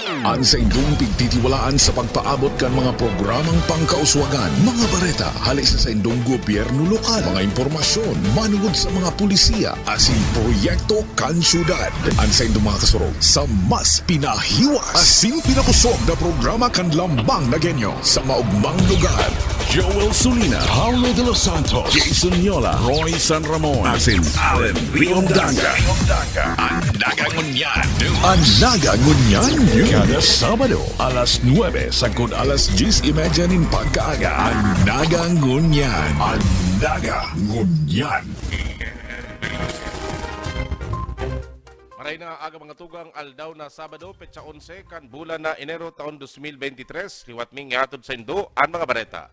Ang sa indong pigtitiwalaan sa pagpaabot kan mga programang pangkauswagan, mga bareta, halis sa indong gobyerno lokal, mga impormasyon, manungod sa mga pulisiya, asin proyekto kan syudad. Ang sa indong mga kasurog sa mas pinahiwas, asin pinakusog na programa kan lambang na genyo sa maugmang lugar. Joel Sulina, Paulo de los Santos, Jason Yola, Roy San Ramon, asin Allen Riondanga. Ang nagangunyan. Ang nagangunyan kada Sabado, alas 9 sagkod alas 10:30 nin pagkaaga. Ang nagangunyan. Ang nagangunyan. Maray na aga mga tugang aldaw na Sabado, petsa 11 kan bulan na Enero taon 2023, liwat ming ihatod sa Indo ang mga bareta.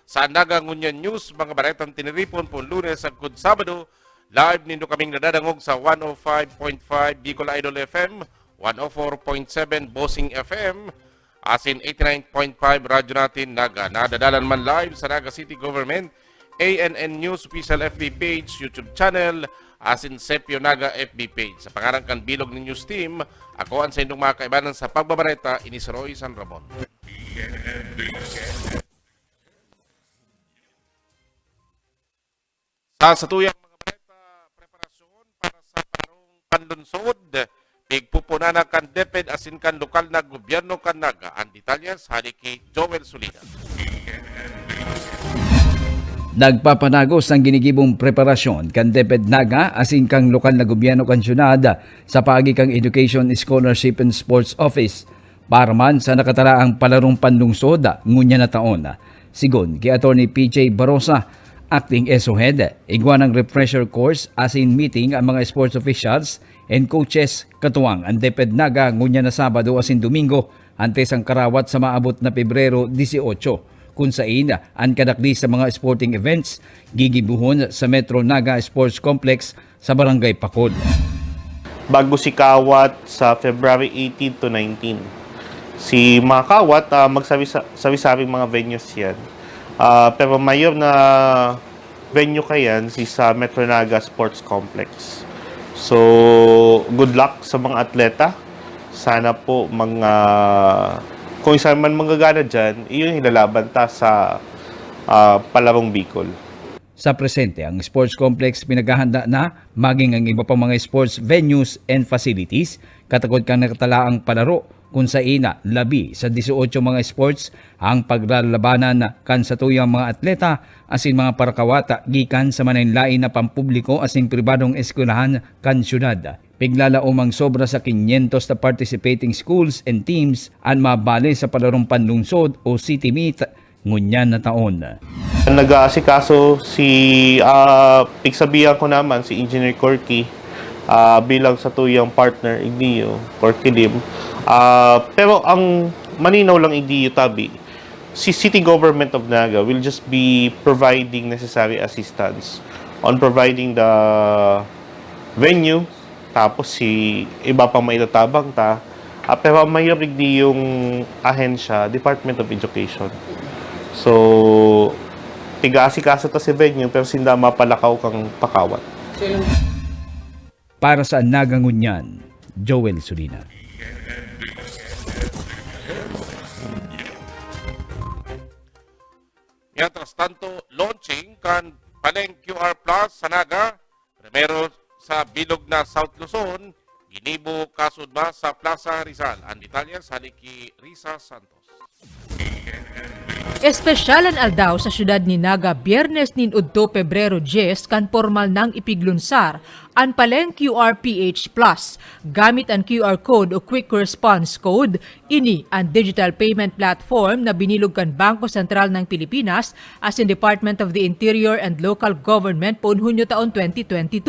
Sa Nagangunyan News, mga baretang tiniripon po Lunes sagkod Sabado, live nindo kaming nadadangog sa 105.5 Bicol Idol FM, 104.7 Bossing FM, asin 89.5 radyo natin Naga. Nadadalan man live sa Naga City Government, ANN News Official FB page, YouTube channel, asin Sepio Naga FB page. Sa pangarang kan bilog ng news team, ako ang sa inyong mga kaibanan sa pagbabareta, inis Roy San Ramon. Sa tuyang mga bareta, preparasyon para sa parong panlunsod, pigpupunana kan DepEd asin kan lokal na gobyerno kan Naga. Ang detalyas, haliki Joel Sulina. Nagpapanagos ang ginigibong preparasyon kan DepEd Naga asin kang lokal na gobyerno kan syudad sa paagi kang Education, Scholarship and Sports Office para man sa nakataraang palarong panlungsod ngunya na taon. Sigon kay Attorney PJ Barosa, Acting ESO Head, igwa ng refresher course asin meeting ang mga sports officials and coaches katuwang ang DepEd Naga ngunya na Sabado asin Domingo antes ang karawat sa maabot na Pebrero 18 kung saan ang kadakdi sa mga sporting events gigibuhon sa Metro Naga Sports Complex sa Barangay Pakod. Bago si Kawat sa February 18 to 19. Si mga Kawat, magsabi-sabi mga venues yan. Pero mayor na venue kayan si sa Metro Naga Sports Complex. So, good luck sa mga atleta. Sana po kung saan man manggagana dyan, iyon hilalaban ta sa palarong Bicol. Sa presente, ang sports complex pinaghahanda na maging ang iba pang mga sports venues and facilities katagod kang nakatalaang palaro kung sa ina labi sa 18 mga sports ang paglalabanan kan sa tuyang mga atleta asin mga parakawata gikan sa manaylain na pampubliko asin pribadong eskwelahan kan syudad. Piglalaom ang sobra sa 500 na participating schools and teams ang mabali sa palarong panlungsod o city meet ngunyan na taon. Nag-aasikaso pigsabihan ko naman si Engineer Corky bilang sa tuyang partner Igniyo, Corky Lim. Pero ang maninaw lang Igniyo tabi, si City Government of Naga will just be providing necessary assistance on providing the venue, tapos si iba pang maitatabang ta. Pero ang mayor Igniyo yung ahensya, Department of Education. So, tiga-asikaso ta si venue pero sinda mapalakaw kang pakawat. Para sa Nagangunyan, Joel Sulina. Mientras tanto, launching kan Paleng QR Plus sa Naga, primero sa bilog na South Luzon, ginibo kasud ba sa Plaza Rizal. Ang detalye sa haliki Risa Santos. Espesyalan aldaw sa syudad ni Naga Biyernes nin udto Pebrero 10 kan formal nang ipiglunsar ang Paleng QR PH Plus. Gamit ang QR code o Quick Response Code, ini ang digital payment platform na binilog kan Bangko Sentral ng Pilipinas as in Department of the Interior and Local Government poon Hunyo taon 2022.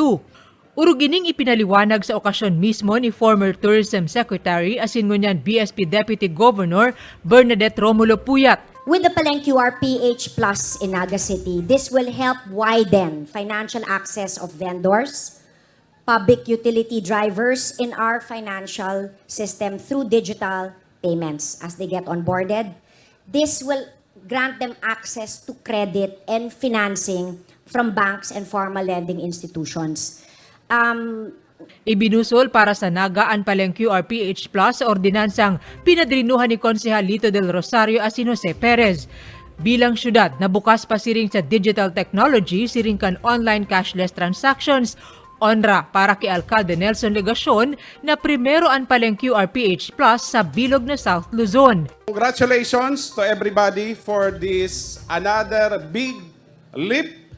Urugining ipinaliwanag sa okasyon mismo ni former Tourism Secretary asin ngunyan BSP Deputy Governor Bernadette Romulo Puyat. With the Paleng QR PH Plus in Naga City, this will help widen financial access of vendors, public utility drivers in our financial system through digital payments as they get onboarded. This will grant them access to credit and financing from banks and formal lending institutions. Ibinusol para sa Nagaan Paleng QRPH Plus sa ordinansang pinadrinuhan ni Konsehal Lito del Rosario at si Jose Perez. Bilang syudad na bukas pa siring sa digital technology, siring kan online cashless transactions, onra para kay Alcalde Nelson Legacion na primero ang Paleng QRPH Plus sa bilog na South Luzon. Congratulations to everybody for this another big leap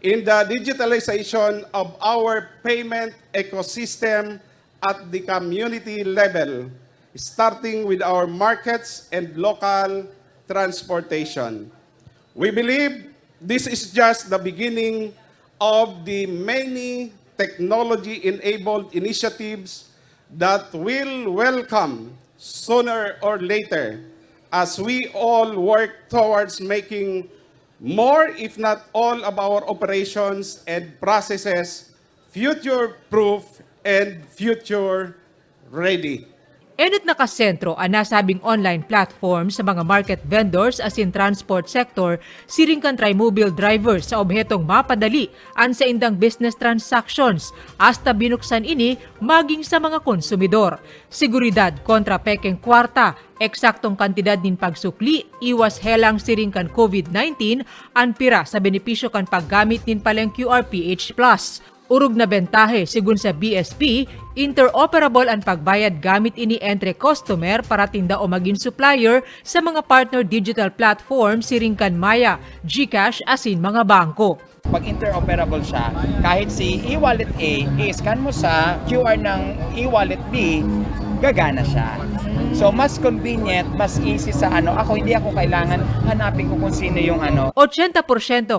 in the digitalization of our payment ecosystem at the community level, starting with our markets and local transportation. We believe this is just the beginning of the many technology-enabled initiatives that will welcome sooner or later as we all work towards making more, if not all, of our operations and processes future-proof and future-ready. Enot nakasentro ang nasabing online platform sa mga market vendors as in transport sector, siring kan trimobile drivers sa obhetong mapadali ang sa indang business transactions hasta binuksan ini maging sa mga konsumidor. Seguridad kontra pekeng kwarta, eksaktong kantidad nin pagsukli, iwas helang siring kan COVID-19, ang pira sa benepisyo kan paggamit nin Paleng QRPH Plus. Urog na bentahe sigun sa BSP, interoperable ang pagbayad gamit ini entre customer para tinda o maging supplier sa mga partner digital platform siring kan Maya, GCash asin mga bangko. Pag interoperable siya, kahit si e-wallet A, i-scan mo sa QR ng e-wallet B, gagana siya. So mas convenient, mas easy sa hindi ako kailangan hanapin ko kung sino yung 80%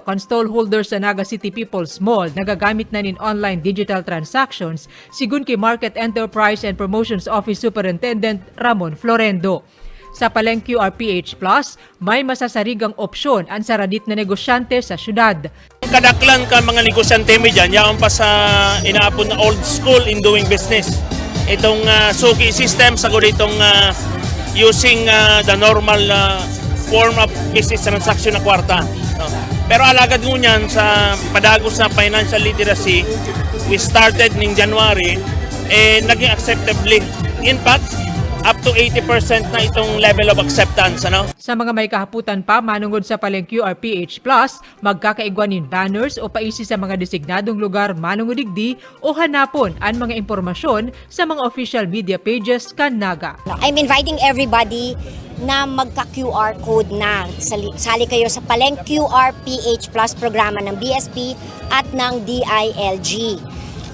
kan stallholders sa Naga City People's Mall nagagamit na nin online digital transactions, sigun kay Market Enterprise and Promotions Office Superintendent Ramon Florendo. Sa Paleng QRPH Plus, may masasarigang opsyon ang saradit na negosyante sa syudad. Kadaklan ka mga negosyante mo dyan, yaon pa sa inaapon na old school in doing business. Itong suki system, sagod itong using the normal form of business transaction na kwarta. No? Pero alagad mo niyan sa padagos na financial literacy, we started ning January, naging acceptably. In fact, up to 80% na itong level of acceptance. Sa mga may kahaputan pa manungod sa Paleng QRPH Plus, magkakaigwanin banners o paisi sa mga designadong lugar manungod digdi o hanapon ang mga impormasyon sa mga official media pages kan Naga. I'm inviting everybody na magka-QR code na. Sali kayo sa Paleng QRPH Plus programa ng BSP at ng DILG.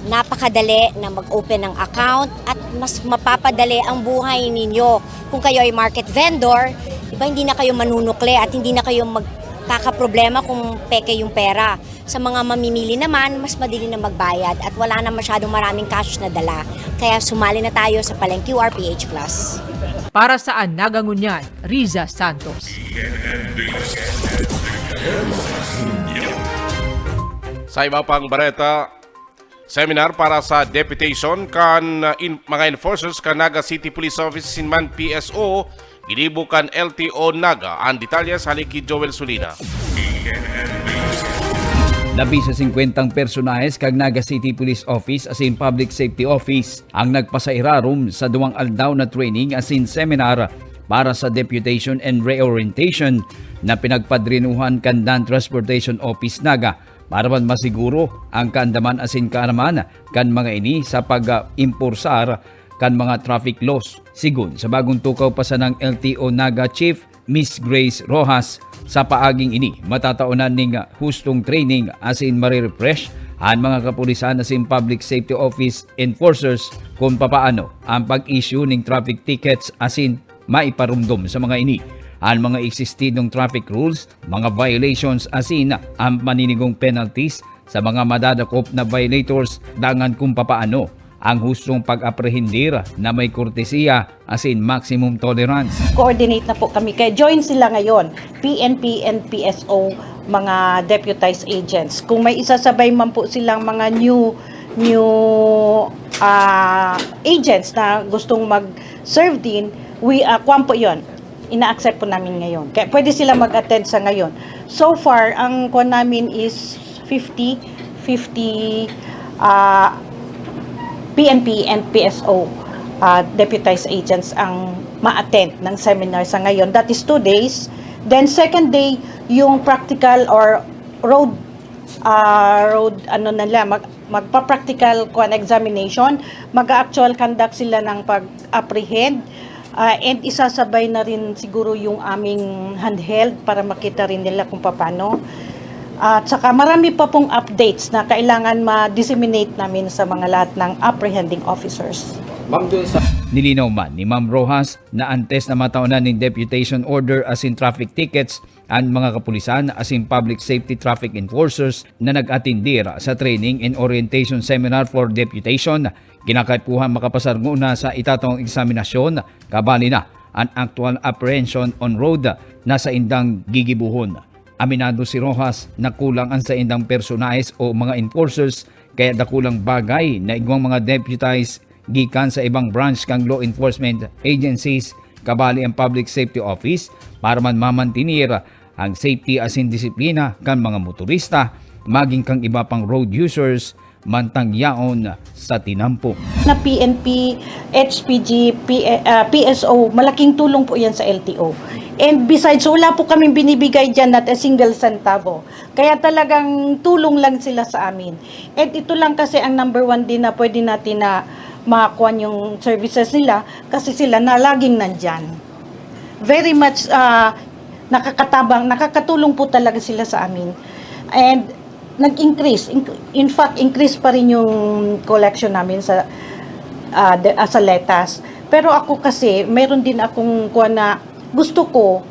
Napakadali na mag-open ng account at mas mapapadali ang buhay ninyo. Kung kayo ay market vendor, hindi na kayo manunukle at hindi na kayo magkakaproblema kung peke yung pera. Sa mga mamimili naman, mas madali na magbayad at wala na masyadong maraming cash na dala. Kaya sumali na tayo sa Paleng QRPH Plus. Para saan nagangunyan, Riza Santos. Sa iba pang bareta, seminar para sa deputation kan mga enforcers kan Naga City Police Office Sinman PSO, ginibo kan LTO Naga. Ang detalyas haliki Joel Sulina. Labi sa 50 personahes kag Naga City Police Office as in Public Safety Office ang nagpasairarom sa duwang aldaw na training as in seminar para sa deputation and reorientation na pinagpadrinuhan kan Dan Transportation Office Naga para man masiguro ang kaandaman asin kaaraman kan mga ini sa pag-impursar kan mga traffic laws. Sigun sa bagong tukaw pa sa ng LTO Naga Chief Miss Grace Rojas, sa paaging ini matataunan ning hustong training asin marirefresh ang mga kapulisan asin public safety office enforcers kung papaano ang pag-issue ning traffic tickets asin maiparumdom sa mga ini ang mga existing traffic rules, mga violations asin ang maninigong penalties sa mga madadakop na violators dangan kung papaano ang hustong pag-aprehendir na may kortesiya asin maximum tolerance. Coordinate na po kami kaya join sila ngayon, PNP and PSO, mga deputized agents. Kung may isasabay man po silang mga new agents na gustong mag-serve din, kuwan po yun. Ina-accept po namin ngayon. Kaya pwede sila mag-attend sa ngayon. So far, ang kuwan namin is 50 PNP and PSO deputized agents ang ma-attend ng seminar sa ngayon. That is 2 days. Then second day, yung practical or road magpa-practical examination, mag-actual conduct sila ng pag-apprehend, and isasabay na rin siguro yung aming handheld para makita rin nila kung paano. At saka marami pa pong updates na kailangan ma-disseminate namin sa mga lahat ng apprehending officers. Nilinaw man ni Ma'am Rojas na antes na mataunan ng deputation order as in traffic tickets ang mga kapulisan as in public safety traffic enforcers na nag-atindir sa training and orientation seminar for deputation. Kinakaipuhan makapasar muna sa itatong eksaminasyon, kabali na ang actual apprehension on road na sa indang gigibuhon. Aminado si Rojas na kulang ang sa indang personahes o mga enforcers kaya dakulang bagay na igwang mga deputized gikan sa ibang branch kang law enforcement agencies kabali ang public safety office para man mamantinir ang safety as in disiplina kan mga motorista maging kang iba pang road users mantang yaon sa tinampo. Na PNP, HPG, PSO, malaking tulong po yan sa LTO. And besides, wala po kaming binibigay dyan at a single centavo. Kaya talagang tulong lang sila sa amin. And ito lang kasi ang number 1 din na pwede natin na makakuha yung services nila kasi sila na laging nandyan. Very much nakakatulong po talaga sila sa amin. And nag-increase, in fact, increase pa rin yung collection namin sa letas. Pero ako kasi, meron din akong kuha na gusto ko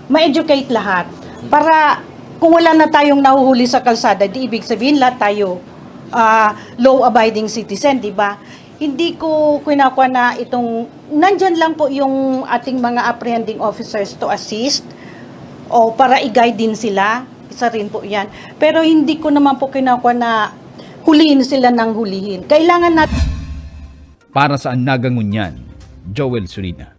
ma-educate lahat para kung wala na tayong nahuhuli sa kalsada, di ibig sabihin lahat tayo law-abiding citizen, di ba? Hindi ko kinakuha na itong, nandyan lang po yung ating mga apprehending officers to assist o para i-guide din sila, isa rin po yan. Pero hindi ko naman po kinakuha na hulihin sila ng hulihin. Kailangan natin. Para sa Nagangunyan, Joel Surina.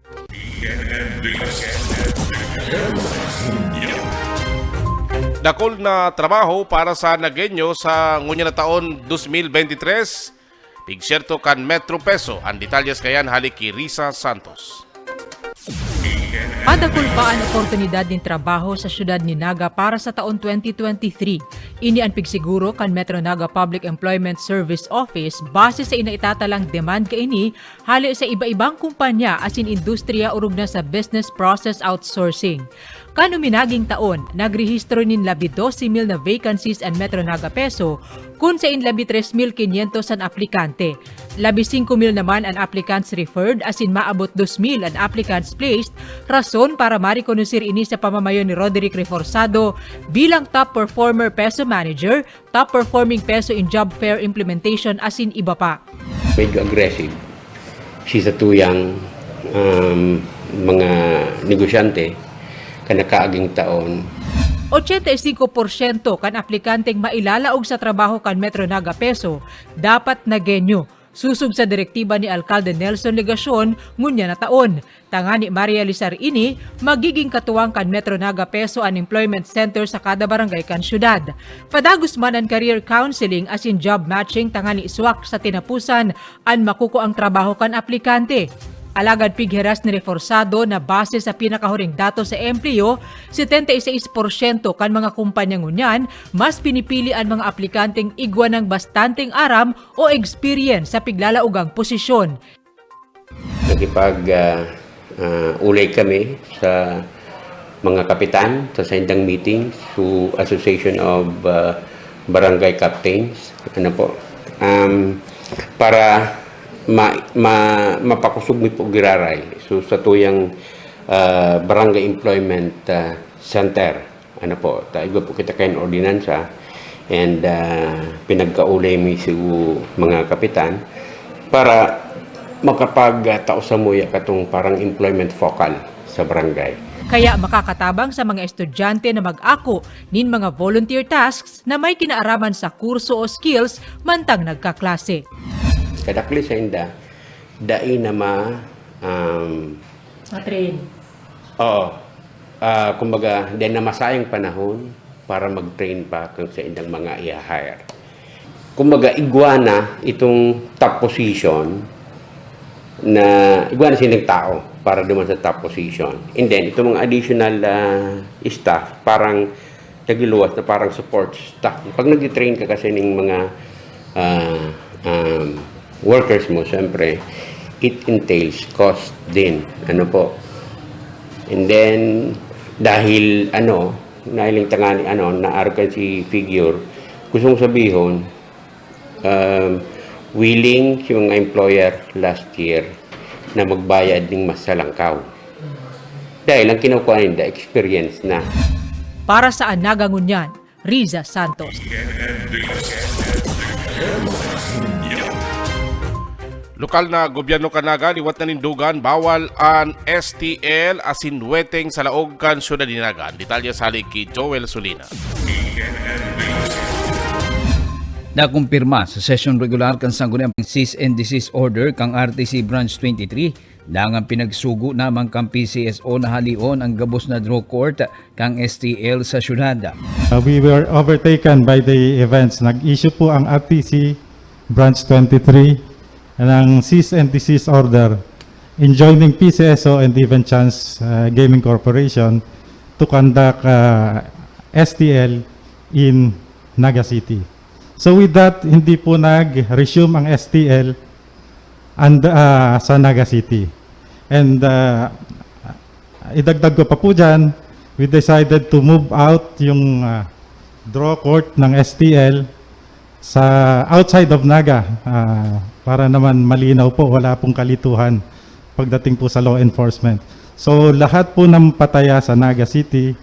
Dakol na trabaho para sa Nagueño sa ngunya na taon 2023. Pigsyerto kan Metro Peso. Ang detalyes kayan halik kay Risa Santos. Adakul pa ang oportunidad ng trabaho sa syudad ni Naga para sa taon 2023. Ini ang pigsiguro kan Metro Naga Public Employment Service Office base sa inaitatalang demand kaini hali sa iba-ibang kumpanya asin industriya urog na sa business process outsourcing. Kano minaging taon, nagrehistro nin 12,000 na vacancies ang Metro Naga Peso kun sa 13,500 ang aplikante. 15,000 naman ang applicants referred asin maabot 2,000 ang applicants placed, rason para marikonusir ini sa pamamayo ni Roderick Reforzado bilang top performer Peso Manager, top performing Peso in job fair implementation asin iba pa. Medyo aggressive. Sa tuyang mga negosyante kanakaaging taon. 85% kan aplikanteng mailalaog sa trabaho kan Metro Naga Peso dapat Nagueño. Susug sa direktiba ni Alcalde Nelson Legacion ngunya na taon. Tangani Maria Lizar ini magiging katuwang kan Metro Naga Peso Unemployment Center sa kada barangay kan syudad. Padagos man ang career counseling as in job matching tangani iswak sa tinapusan an makuko ang trabaho kan aplikante. Alagad pigheras ni Reforzado na base sa pinakahuring datos sa empleo, 76% kan mga kumpanyang ngunyan mas pinipili ang mga aplikanteng igwa ng bastanteng aram o experience sa piglalaugang posisyon. Ulay kami sa mga kapitan sa sendang meeting sa Association of Barangay Captains para mapakusog mi po giraray sa tuyang barangay employment center taigwa po kita kayo ordinansa and pinagkaulay mi sa mga kapitan para makapagtao sa muya katong parang employment focal sa barangay. Kaya makakatabang sa mga estudyante na mag-ako nin mga volunteer tasks na may kinaaraman sa kurso o skills mantang nagkaklase. Kadakli sa inda, dai na train. Kumbaga, di na masayang panahon para mag-train pa kung sa indang mga i-hire. kumbaga iguana itong top position na iguana silang tao para duman sa top position. And then, itong mga additional staff, parang nagiluwas na parang support staff. Pag nag-train ka kasi ng mga workers mo, syempre, it entails cost din. Ano po? And then, dahil yung tangani, na-arrogancy figure, gusto kong sabihin, willing yung mga employer last year na magbayad ng mas salangkaw. Dahil ang kinukuha nila, experience na. Para sa Anaga Ngunyan, Riza Santos. Lokal na gobyerno kanaga liwat na nindugan bawal ang STL asin weteng sa laog kan syudad ni Naga. Detalye sa ki Joel Solina. Nakumpirma sa session regular kan sangguniang cease and desist order kang RTC Branch 23 dangang pinagsugo namang kang PCSO na halion ang gabos na draw court kang STL sa syudad. We were overtaken by the events. Nag-issue po ang RTC Branch 23 ng cease and desist order enjoining PCSO and Even Chance Gaming Corporation to conduct STL in Naga City. So with that, hindi po nag-resume ang STL sa Naga City. And idagdag ko pa po dyan, we decided to move out yung draw court ng STL sa outside of Naga para naman malinaw po, wala pong kalituhan pagdating po sa law enforcement. So lahat po ng pataya sa Naga City,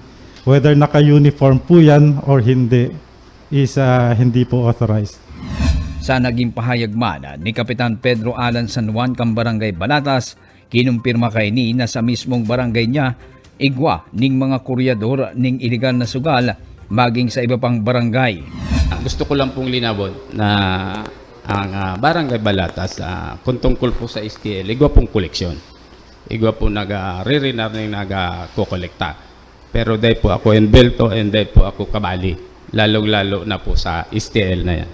whether naka-uniform po yan or hindi, is hindi po authorized. Sa naging pahayag man ni Kapitan Pedro Alan San Juan kang Barangay Balatas, kinumpirma kay ni na sa mismong barangay niya, igwa ning mga kuryador ning iligal na sugal maging sa iba pang barangay. Gusto ko lang pong linawon na ang Barangay Balatas, kung tungkol po sa STL, igwa pong koleksyon. Igwa po nag-re-renar na nag-kokolekta. Pero dahil po ako enbelto and dahil po ako kabali. Lalong-lalo na po sa STL na yan.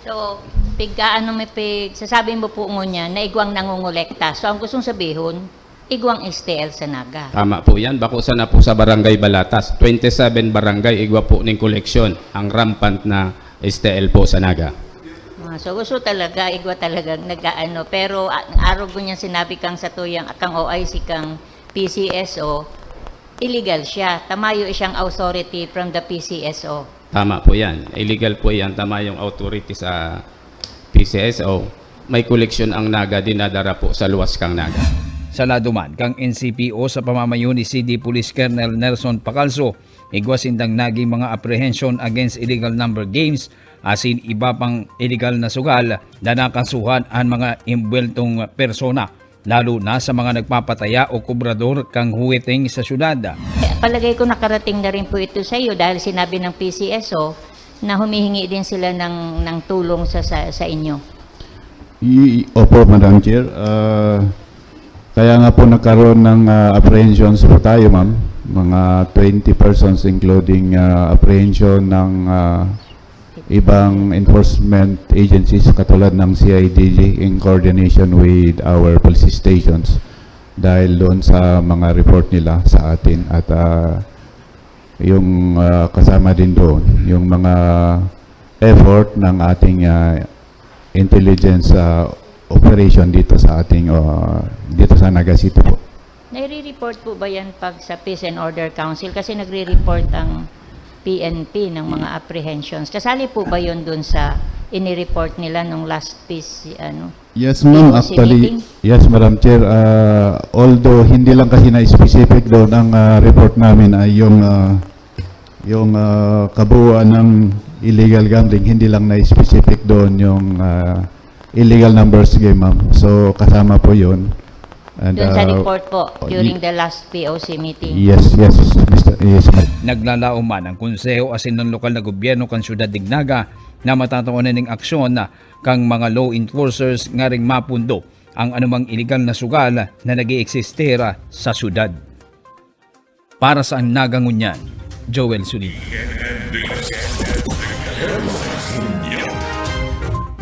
So, sasabihin mo po niya na igwang nangungulekta. So, ang gustong sabihin, igwang STL sa Naga. Tama po yan. Bakusan na po sa Barangay Balatas. 27 barangay, igwa po ng koleksyon. Ang rampant na STL po sa Naga. So, gusto talaga, igwa talagang nag-ano. Pero, ang araw ko niya sinabi kang sa tuyang, kang OIC, kang PCSO, illegal siya. Tamayo siyang authority from the PCSO. Tama po yan. Illegal po yan. Tama yung authority sa PCSO. May koleksyon ang Naga, dinadara po sa luwas kang Naga. Sa lado man, kang NCPO sa pamamayo ni CD Police Colonel Nelson Pacalso, igwas indang naging mga apprehension against illegal number games asin iba pang illegal na sugal na nakasuhan ang mga imbweltong persona, lalo na sa mga nagpapataya o kubrador kang huweteng sa syudad. Palagay ko nakarating na rin po ito sa iyo dahil sinabi ng PCSO na humihingi din sila ng tulong sa inyo. Opo, Madam Chair. Kaya nga po nagkaroon ng apprehensions po tayo, ma'am. Mga 20 persons including apprehension ng ibang enforcement agencies katulad ng CIDG in coordination with our police stations dahil doon sa mga report nila sa atin at yung kasama din doon yung mga effort ng ating intelligence operation dito sa ating dito sa Naga City po. Nai-report po ba yan pag sa Peace and Order Council? Kasi nagre-report ang PNP ng mga apprehensions. Kasali po ba yun dun sa ini-report nila nung last peace Yes, ma'am. Actually, yes, Madam Chair. Although hindi lang kasi na-specific doon ang report namin ay yung kabuuan ng illegal gambling, hindi lang na-specific doon yung illegal numbers game, ma'am. So, kasama po yun. And, doon sa report po, during the last POC meeting. Yes, Mr. Yes, ma'am. Naglalauman ang konseho asin ng lokal na gobyerno kan syudad ng Naga na matatawanan ng aksyon na kang mga law enforcers nga ring mapundo ang anumang illegal na sugal na nag-iexistera sa syudad. Para sa Naga Ngunyan, Joel Solina.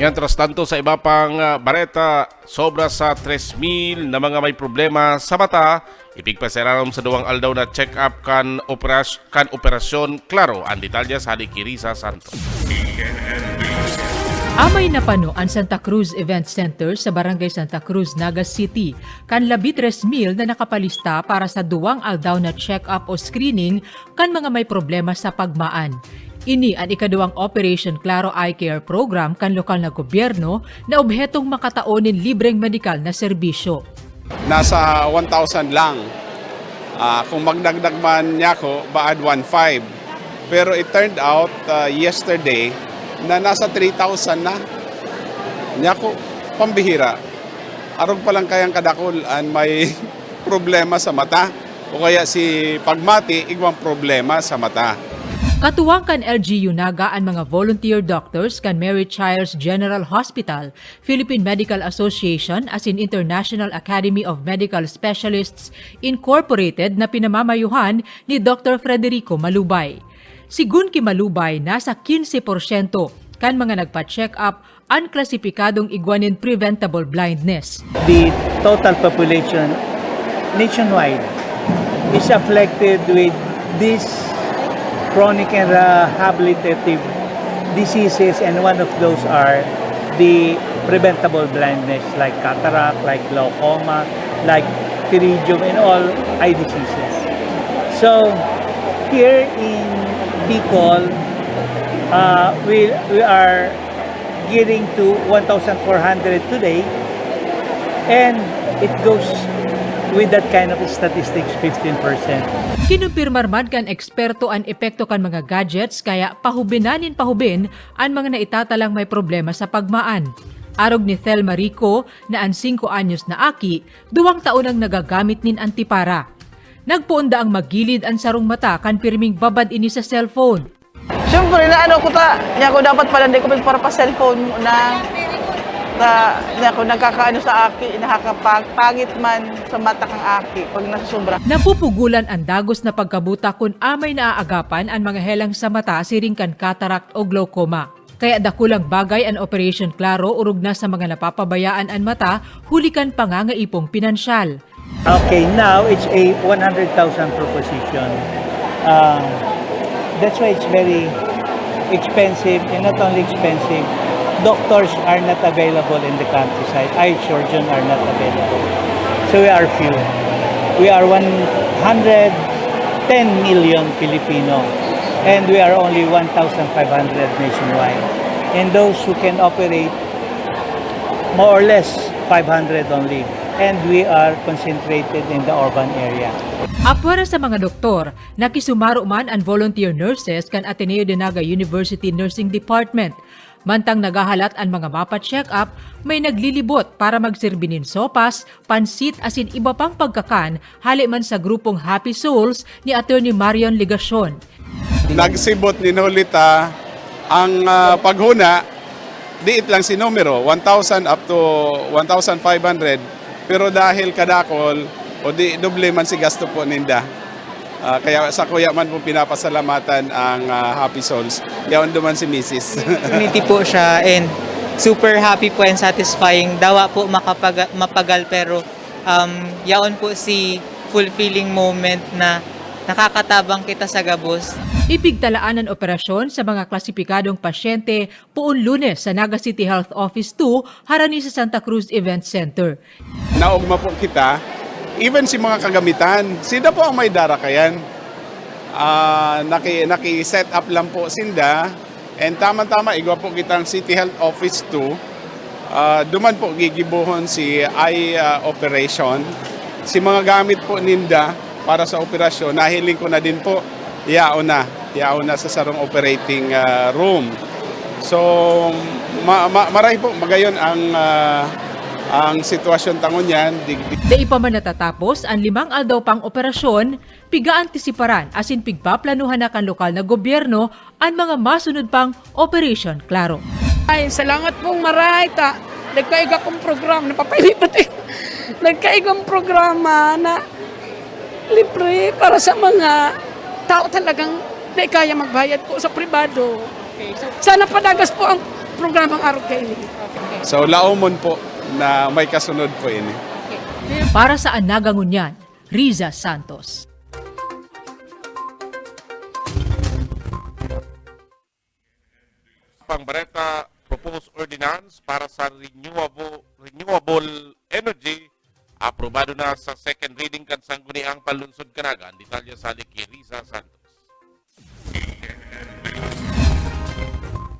Mientras tanto, sa iba pang bareta, sobra sa 3,000 na mga may problema sa mata, ipigpasiraram sa duwang aldaw na check-up kan operasyon. Klaro, ang detalya sa Kirisa Santos. Amay napano ang Santa Cruz Event Center sa Barangay Santa Cruz, Naga City, kan 13,000 na nakapalista para sa duwang aldaw na check-up o screening kan mga may problema sa pagmaan. Ini ang ikaduwang Operation Claro Eye Care Program kan lokal na gobyerno na obhetong makataonin libreng medikal na serbisyo. Nasa 1,000 lang. Kung magdagdag man niya ko, baad 1,500. Pero it turned out yesterday na nasa 3,000 na. Niya ko, pambihira. Arog pa lang kayang kadakulan may problema sa mata. O kaya si pagmati, igwang problema sa mata. Katuwang kan LGU Naga ang mga volunteer doctors kan Mary Childs General Hospital, Philippine Medical Association as in International Academy of Medical Specialists Incorporated na pinamamayuhan ni Dr. Frederico Malubay. Sigun ki Malubay, nasa 15% kan mga nagpa-check up ang klasipikadong iguanin preventable blindness. The total population nationwide is afflicted with this chronic and rehabilitative diseases, and one of those are the preventable blindness like cataract, like glaucoma, like pterygium, and all eye diseases. So here in Bicol, we are getting to 1,400 today, and it goes with that kind of statistics, 15%. Kinumpirmar man kan eksperto ang epekto kan mga gadgets kaya pahubin ang mga naitatalang may problema sa pagmaan. Arog ni Thelma Rico na ang 5 anyos na aki, 2 taon ang nagagamit nin antipara. Nagpuunda ang magilid ang sarong mata kan pirming babad ini sa cellphone. Siyempre na ano ko niya ko dapat pala hindi ko para pa cellphone na ako nagkakaano sa aki, nakakapagpangit man sa mata kang aki pag nasusubra. Napupugulan ang dagos na pagkabuta kung amay naaagapan ang mga helang sa mata siring kan cataract o glaucoma. Kaya dakulang bagay ang Operation Claro urog na sa mga napapabayaan ang mata, hulikan pangangaipong pinansyal. Okay, now it's a 100,000 proposition. That's why it's very expensive, and not only expensive, doctors are not available in the countryside. Eye surgeons are not available. So we are few. We are 110 million Filipino, and we are only 1,500 nationwide. And those who can operate, more or less 500 only. And we are concentrated in the urban area. Apwara sa mga doktor, nakisumaro man ang volunteer nurses kan Ateneo de Naga University Nursing Department. Mantang nagahalat ang mga mapa-check up, may naglilibot para magsirbinin sopas, pansit asin iba pang pagkakan, hali man sa grupong Happy Souls ni Attorney Marion Ligacion. Nagsibot ni Nolita ang paghuna, diit lang si numero, 1,000 up to 1,500, pero dahil kadakol, o di doble man si gasto po ninda. Kaya sa kuya man po pinapasalamatan ang Happy Souls. Yaon duman si Mrs. Community po siya, and super happy po and satisfying. Dawa po mapagal pero yaon po si fulfilling moment na nakakatabang kita sa gabos. Ipigtalaan ang operasyon sa mga klasipikadong pasyente puon Lunes sa Naga City Health Office 2 harani sa Santa Cruz Event Center. Naugma po kita, even si mga kagamitan, sila po ang may darakayan. Naki-set up lang po sinda, and tama-tama igwa po kitang City Health Office 2. Duman po gigibuhon si eye operation. Si mga gamit po ninda para sa operasyon, nahiling ko na din po, yaon na sa sarong operating room. So, maray po, magayon ang sitwasyon tangon yan. Dai pa man natatapos ang 5 aldaw pang operasyon, piga-antisiparan asin pigpaplanuhan na kan lokal na gobyerno ang mga masunod pang Operation Claro. Ay, salamat pong maray ta. Nagkaiga kong programa, napapalipat nagkaigang programa na libre para sa mga tao talagang Di kaya magbayad po sa pribado. Sana padagas po ang programang RK ini. So laomon po na may kasunod po ini. Para sa Anaga Ngunyan, Riza Santos. Pangbareta proposed ordinance para sa renewable energy aprobado na sa second reading kan sangguniang palunsod kanagan. Detalye sa ni Riza Santos.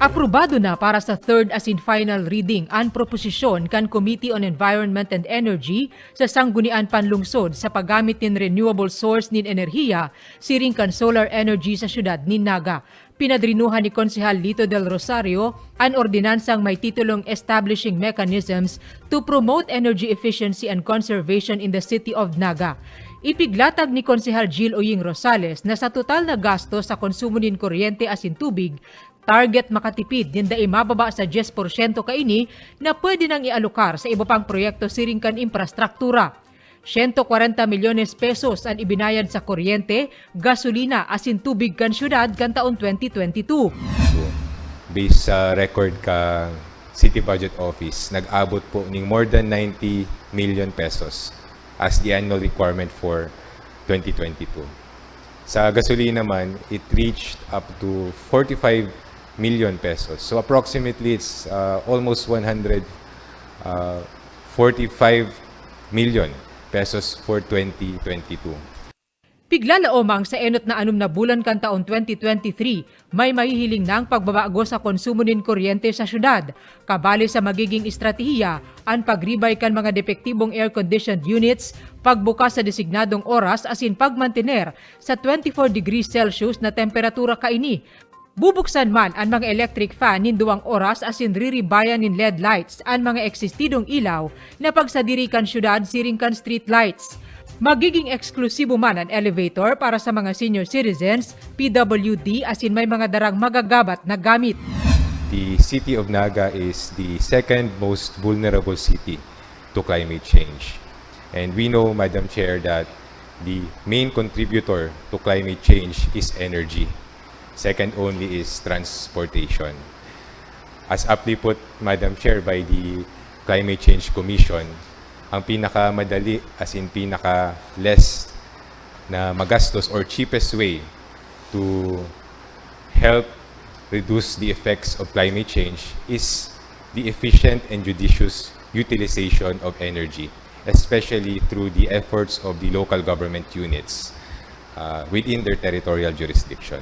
Aprobado na para sa third as in final reading ang proposisyon kan Committee on Environment and Energy sa sanggunian panlungsod sa paggamit nin renewable source nin enerhiya siring kan solar energy sa syudad nin Naga. Pinadrinuhan ni Konsehal Lito del Rosario ang ordinansang may titulong Establishing Mechanisms to Promote Energy Efficiency and Conservation in the City of Naga. Ipiglatag ni Konsehal Jill Oying Rosales na sa total na gasto sa konsumo nin kuryente asin tubig, target makatipid din dai mababa sa 10% kaini na pwede nang ialokar sa iba pang proyekto siring kan infrastruktura. 140 milyones pesos ang ibinayad sa kuryente, gasolina asin tubig kan syudad kan taon 2022. Based sa record ka City Budget Office, nag-abot po ng more than 90 million pesos as the annual requirement for 2022. Sa gasolina naman, it reached up to 45 million pesos. So approximately it's almost 145 million pesos for 2022. Piglalaomang sa enot na 6 na bulan kan taon 2023, may mahihiling ng pagbabago sa konsumo nin kuryente sa syudad. Kabali sa magiging estratehiya, ang pagribay kan mga depektibong air-conditioned units, pagbukas sa designadong oras asin pagmantener sa 24 degrees Celsius na temperatura kaini. Bubuksan man ang mga electric fan nin 2 oras asin riribayan nin LED lights ang mga eksistidong ilaw na pagsadiri kan syudad siring kan street lights. Magiging eksklusibo man ang elevator para sa mga senior citizens, PWD asin may mga darang magagabat na gamit. The city of Naga is the second most vulnerable city to climate change. And we know, Madam Chair, that the main contributor to climate change is energy. Second only is transportation. As aptly put, Madam Chair, by the Climate Change Commission, ang pinakamadali as in pinaka-less na magastos or cheapest way to help reduce the effects of climate change is the efficient and judicious utilization of energy, especially through the efforts of the local government units within their territorial jurisdiction.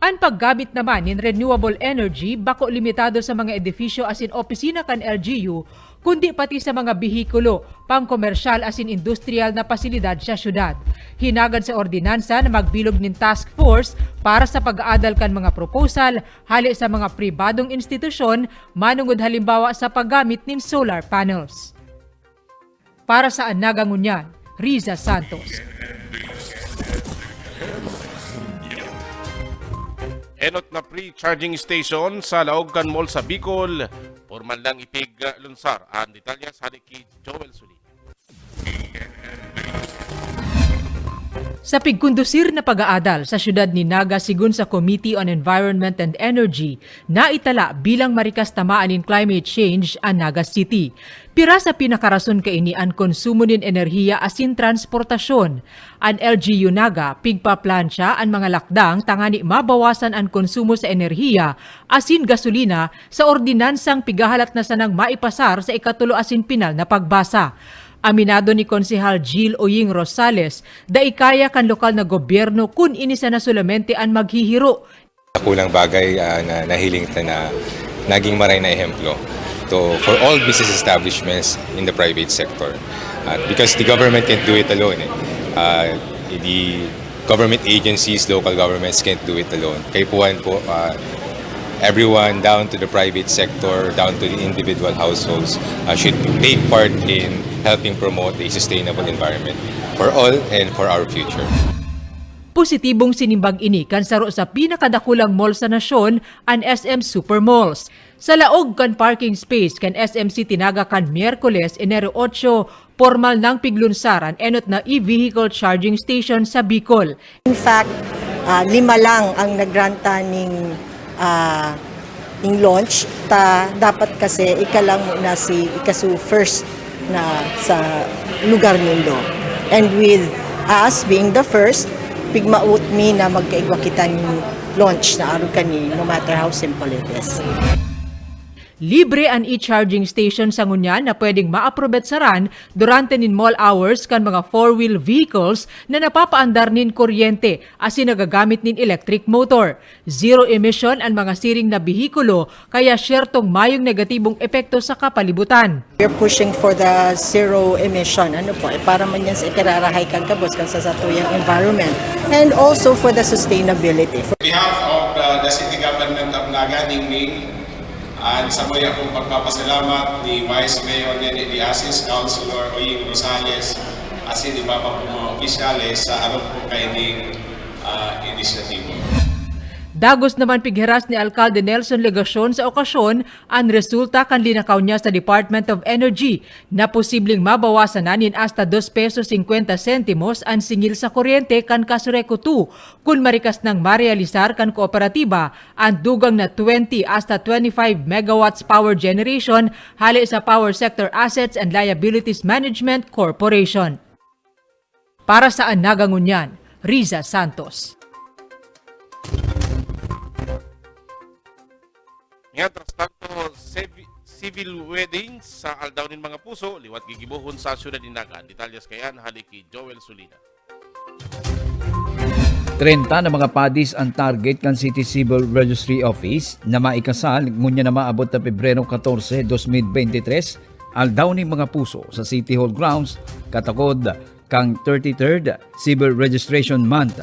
Ang paggamit naman ng renewable energy bako limitado sa mga edifisyo asin opisina kan LGU, kundi pati sa mga bihikulo, pang-komersyal asin industrial na pasilidad sa syudad. Hinagad sa ordinansa na magbilog ng task force para sa pag-aadal kan mga proposal hali sa mga pribadong institusyon manungod halimbawa sa paggamit ng solar panels. Para sa Anaga Ngunyan, Riza Santos. Enot na pre-charging station sa Laogan Mall sa Bicol. Formal lang ipig lunsar. Ang detalya sa ni Joel Suli. Sa pigkundusir na pag-aadal sa syudad ni Naga sigun sa Committee on Environment and Energy, naitala bilang marikas tamaan in climate change ang Naga City. Pira sa pinakarason kaini ang konsumo nin enerhiya asin transportasyon. Ang LGU Naga pigpaplansya ang mga lakdang tangani mabawasan ang konsumo sa enerhiya asin gasolina sa ordinansang pigahalat na sanang maipasar sa ikatulo asin pinal na pagbasa. Aminado ni Konsehal Jill Oying Rosales, daikaya kan lokal na gobyerno kun inisa na solamente ang maghihiro. Kulang bagay na nahiling na naging maray na ehemplo for all business establishments in the private sector. Because the government can't do it alone. The government agencies, local governments can't do it alone. Kaya po, everyone down to the private sector, down to the individual households should take part in helping promote a sustainable environment for all and for our future. Positibong sinimbag ini kan saro sa pinakadakulang mall sa nasyon, ang SM Supermalls. Sa laog kan parking space kan SM City Naga kan Miyerkules, Enero 8, formal nang piglunsar ang enot na e-vehicle charging station sa Bicol. In fact, 5 lang ang nagranta ning launch ta dapat kasi ikalang muna si ikasu first na sa lugar nindo. And with us being the first, pigmaut mi na magkaigwa kita ni launch na aron kani no matter how simple it is. Libre ang e-charging station sa ngunyan na pwedeng ma-aprobet saran durante nin mall hours kan mga 4-wheel vehicles na napapaandar nin kuryente asin nagagamit nin electric motor. Zero emission ang mga siring na bihikulo kaya syertong mayong negatibong epekto sa kapalibutan. We're pushing for the zero emission. Para man yan sa ikararahay kang kabos kan sa satuyang environment. And also for the sustainability. On behalf of the City Government of Naga, Ningning, at sa mga pong pagpapasalamat ni Vice Mayor Nenny Diasis, Councilor Oying Rosales, asin iba pa po mga opisyales sa araw po kayo ng inisyatibo. Dagos naman pigheras ni Alcalde Nelson Legacion sa okasyon ang resulta kan linakaw niya sa Department of Energy na posibleng mabawasan na nin hasta 2 pesos 50 sentimos ang singil sa kuryente kan Kasureco 2 kung marikas nang marealisar kan kooperatiba ang dugang na 20 hasta 25 megawatts power generation hali sa Power Sector Assets and Liabilities Management Corporation. Para sa Nagangunyan, Riza Santos. Nga, trastanto, civil weddings sa Aldaunin mga puso, liwat gigibuhon sa syudad ni Naga. Detalyas kayan, haliki Joel Sulina. 30 na mga padis ang target kan City Civil Registry Office na maikasal ngunya na maabot na Pebrero 14, 2023 Aldaunin mga puso sa City Hall grounds katakod kang 33rd Civil Registration Month.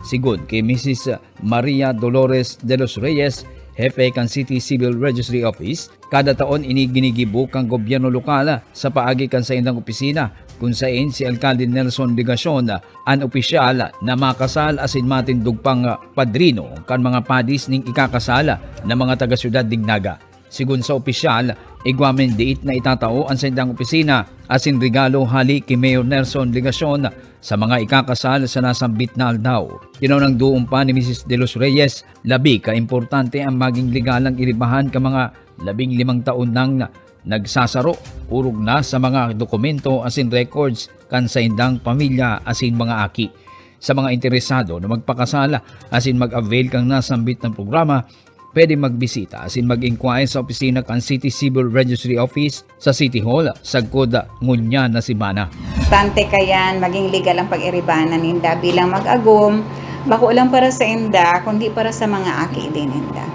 Sigod kay Mrs. Maria Dolores de los Reyes, Hepe kan City Civil Registry Office, kada taon ginigibuk kang gobyerno lokal sa paagi kan sa indang opisina kung saan si Alcalde Nelson Legacion ang opisyal na makasal asin matindog pang padrino kan mga padis ning ikakasala ng mga taga-syudad ding Naga. Sigun sa opisyal, igwamen date na itatao ang sa indang opisina asin regalo hali kay Mayor Nelson Legacion sa mga ikakasal sa nasambit na aldaw. Tinunang doon pa ni Mrs. De Los Reyes, labi ka-importante ang maging legalang iribahan ka mga 15 taon nang nagsasaro, urog na sa mga dokumento asin records kan sa indang pamilya asin mga aki. Sa mga interesado na magpakasala asin mag-avail kang nasambit ng programa, pwede magbisita asin mag-inquire sa opisina kan City Civil Registry Office sa City Hall, Sagkod, Ngunyan na Sibana. Importante kayan, maging legal ang pag-iribanan ninda bilang mag-agom, bako lang para sa inda, kundi para sa mga aki din ninda.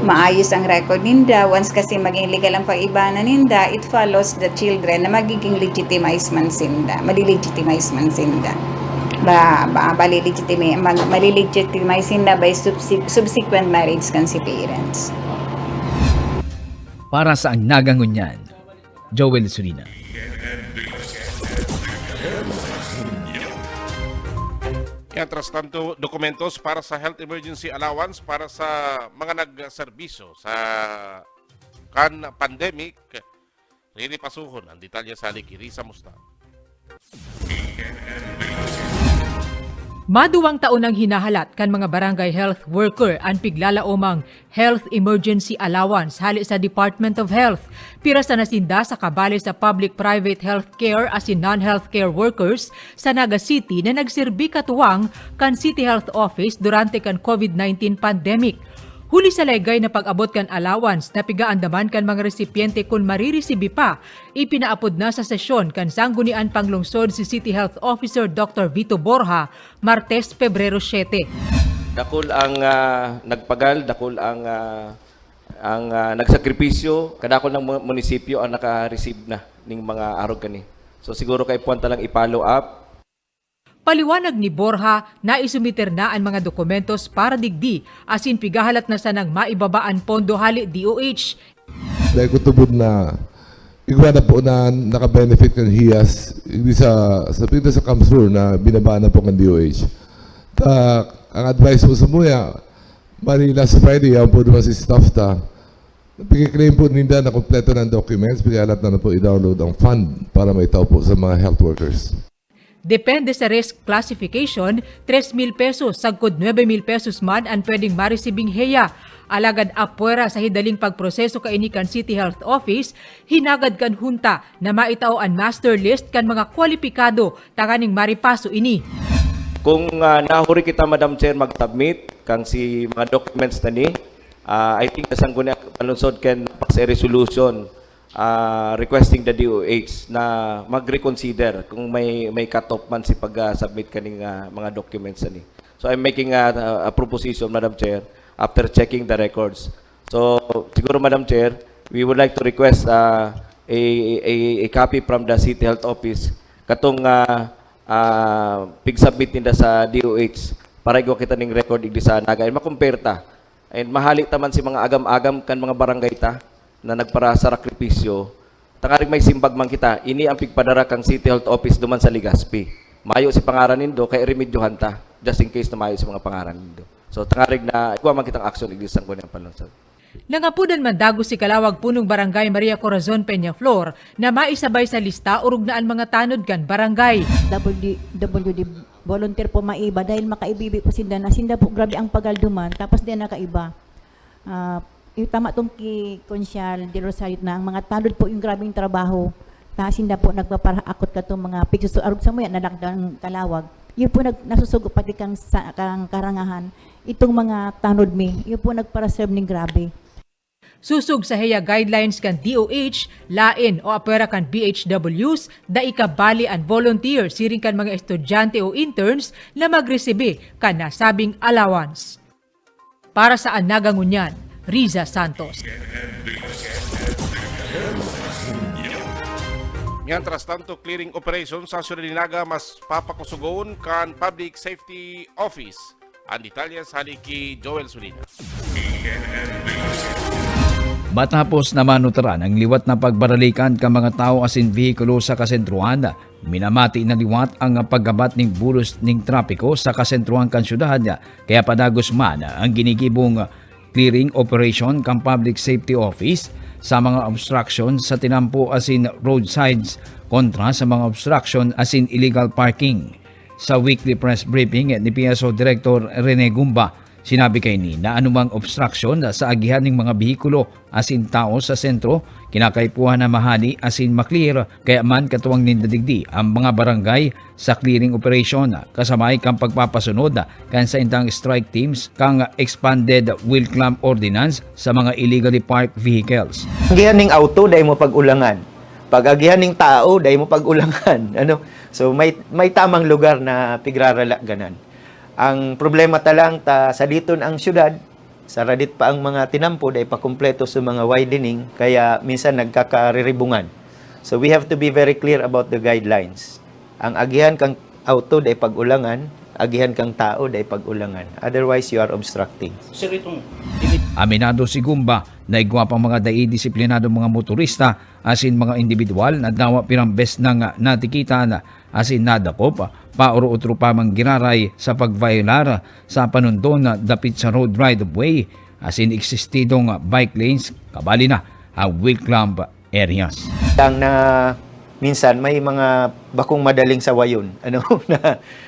Maayos ang record ninda. Once kasi maging legal ang pag-ibanan ninda, it follows the children na magiging legitimize man sinda, malilegitimize man sinda. Malilegitimize sinda by subsequent marriage kan si parents. Para sa Nagangunyan, Joel Sulina. Yan, trastanto, dokumentos para sa health emergency allowance para sa mga nagserbisyo sa pandemic. Rini pasuhon ang detalye sa haliki Risa Musta. Maduwang taon ang hinahalat kan mga barangay health worker ang piglalaomang health emergency allowance hali sa Department of Health. Pira sa nasinda sa kabali sa public-private healthcare asin non-healthcare workers sa Naga City na nagserbi katuwang kan City Health Office durante kan COVID-19 pandemic. Huli sa legay na pag-abot kan allowance na pigaandaman kan mga resipiente kung mariresibi pa, ipinaapod na sa sesyon kan sanggunian panglungsod si City Health Officer Dr. Vito Borja, Martes, Pebrero 7. Dakol ang nagpagal, dakol ang nagsakripisyo, kadakol ng munisipyo ang naka-receive na ning mga arog kani. So siguro kay puwanta lang i-follow up. Paliwanag ni Borja na isumiter na ang mga dokumentos para digdi asin pigahalat na sanang maibabaan pondo hali DOH. Dahil ko tubod na igwa na po na naka-benefit kan HIAS hindi sa Kamsur na binabaan na po kan DOH. Ang advice po sa muya, mali last Friday, yan po naman si staff ta. Pag-claim po ninda na kompleto ng documents, pigahalat na po i-download ang fund para maitaw po sa mga health workers. Depende sa risk classification, 3,000 pesos sagkod 9,000 pesos man ang pwedeng maresibing heya. Alagad apwera sa hidaling pagproseso kaini kan City Health Office, hinagad kan hunta na maitao ang master list kan mga kwalipikado tanganing maripaso ini. Kung nahuri kita, Madam Chair, mag-submit kang si mga documents na ni, I think nasang ko na palunsod ken sa resolution requesting the DOH na mag-reconsider kung may cut-off man si pag-submit kaning mga documents na ni. So I'm making a proposition, Madam Chair, after checking the records. So siguro, Madam Chair, we would like to request a copy from the City Health Office katong pig-submit nila sa DOH para igwa kita ning record igdi sa Naga and makumpare ta. And mahali taman si mga agam-agam kan mga barangay ta na nagpara sa sakripisyo. Tangarig may simbag man kita, ini ang pigpadara kang City Health Office duman sa Legazpi. Mayo si pangaran nindo kay remedyohan ta just in case na mayo si mga pangaran nindo. So tangarig na igwa man kitang action igdi sa kuno palunsod. Nangapudan man dago si Kalawag Punong Barangay Maria Corazon Peñaflor na maisabay sa lista urog na ang mga tanod kan barangay. WD volunteer po maiba dahil makaibibi po sinda na sinda po grabe ang pagalduman tapos din nakaiba. Yung tama tong Konsyal de Rosario na ang mga tanod po yung grabing trabaho. Sinda po nagpaparakot ka itong mga pigsusuarog sa muya na lakdang Kalawag. Yun po nasusugo pati kang karangahan. Itong mga tanod mi, yun po nagparaserve ng grabe. Susug sa heya guidelines kan DOH, lain o apera kan BHWs, da ikabali ang volunteer siring kan mga estudyante o interns na magresibe kan nasabing allowance. Para sa Nagangunyan, Riza Santos. Mientras tanto, clearing operation sa Ciudad de Naga mas papakusugon kan Public Safety Office. Ang detalye sa haliki Joel Sulina. Matapos na manuteran ang liwat na pagbaralikan ka mga tao asin vehikulo sa kasentruhan, minamati na liwat ang paggabat ng bulos ng trapiko sa kasentruhan kan syudad, kaya padagos man ang ginigibong clearing operation kang Public Safety Office sa mga obstruction sa tinampo asin roadsides kontra sa mga obstruction asin illegal parking. Sa weekly press briefing ni PSO Director Rene Gumba, sinabi kay ni na anumang obstruction sa agihan ng mga behikulo asin tao sa sentro, kinakaipuhan na mahani asin maklear kaya man katuwang nindadigdi ang mga barangay sa clearing operation kasamay kang pagpapasunod kan sa intang strike teams kang expanded wheel clamp ordinance sa mga illegally parked vehicles. Agihan ng auto dahil mo pag-ulangan. Pag agihan ng tao dahil mo pag-ulangan. So may tamang lugar na pigrarala ganan. Ang problema talang sa diton ang syudad, saradit pa ang mga tinampo dahil pakumpleto sa mga widening, kaya minsan nagkakaribungan. So we have to be very clear about the guidelines. Ang agihan kang auto dahil pag-ulangan, agihan kang tao dahil pag-ulangan. Otherwise, you are obstructing. Aminado si Gumba na igwa pang mga disiplinado mga motorista asin mga individual na dawa pirambes ng natikitan asin nadakop pauro-utro pa mang giraray sa pagviolar sa panundon na dapit sa road right-of-way asin eksistidong bike lanes kabali na ang wheel clamp areas. Ang na minsan may mga bakong madaling sawayon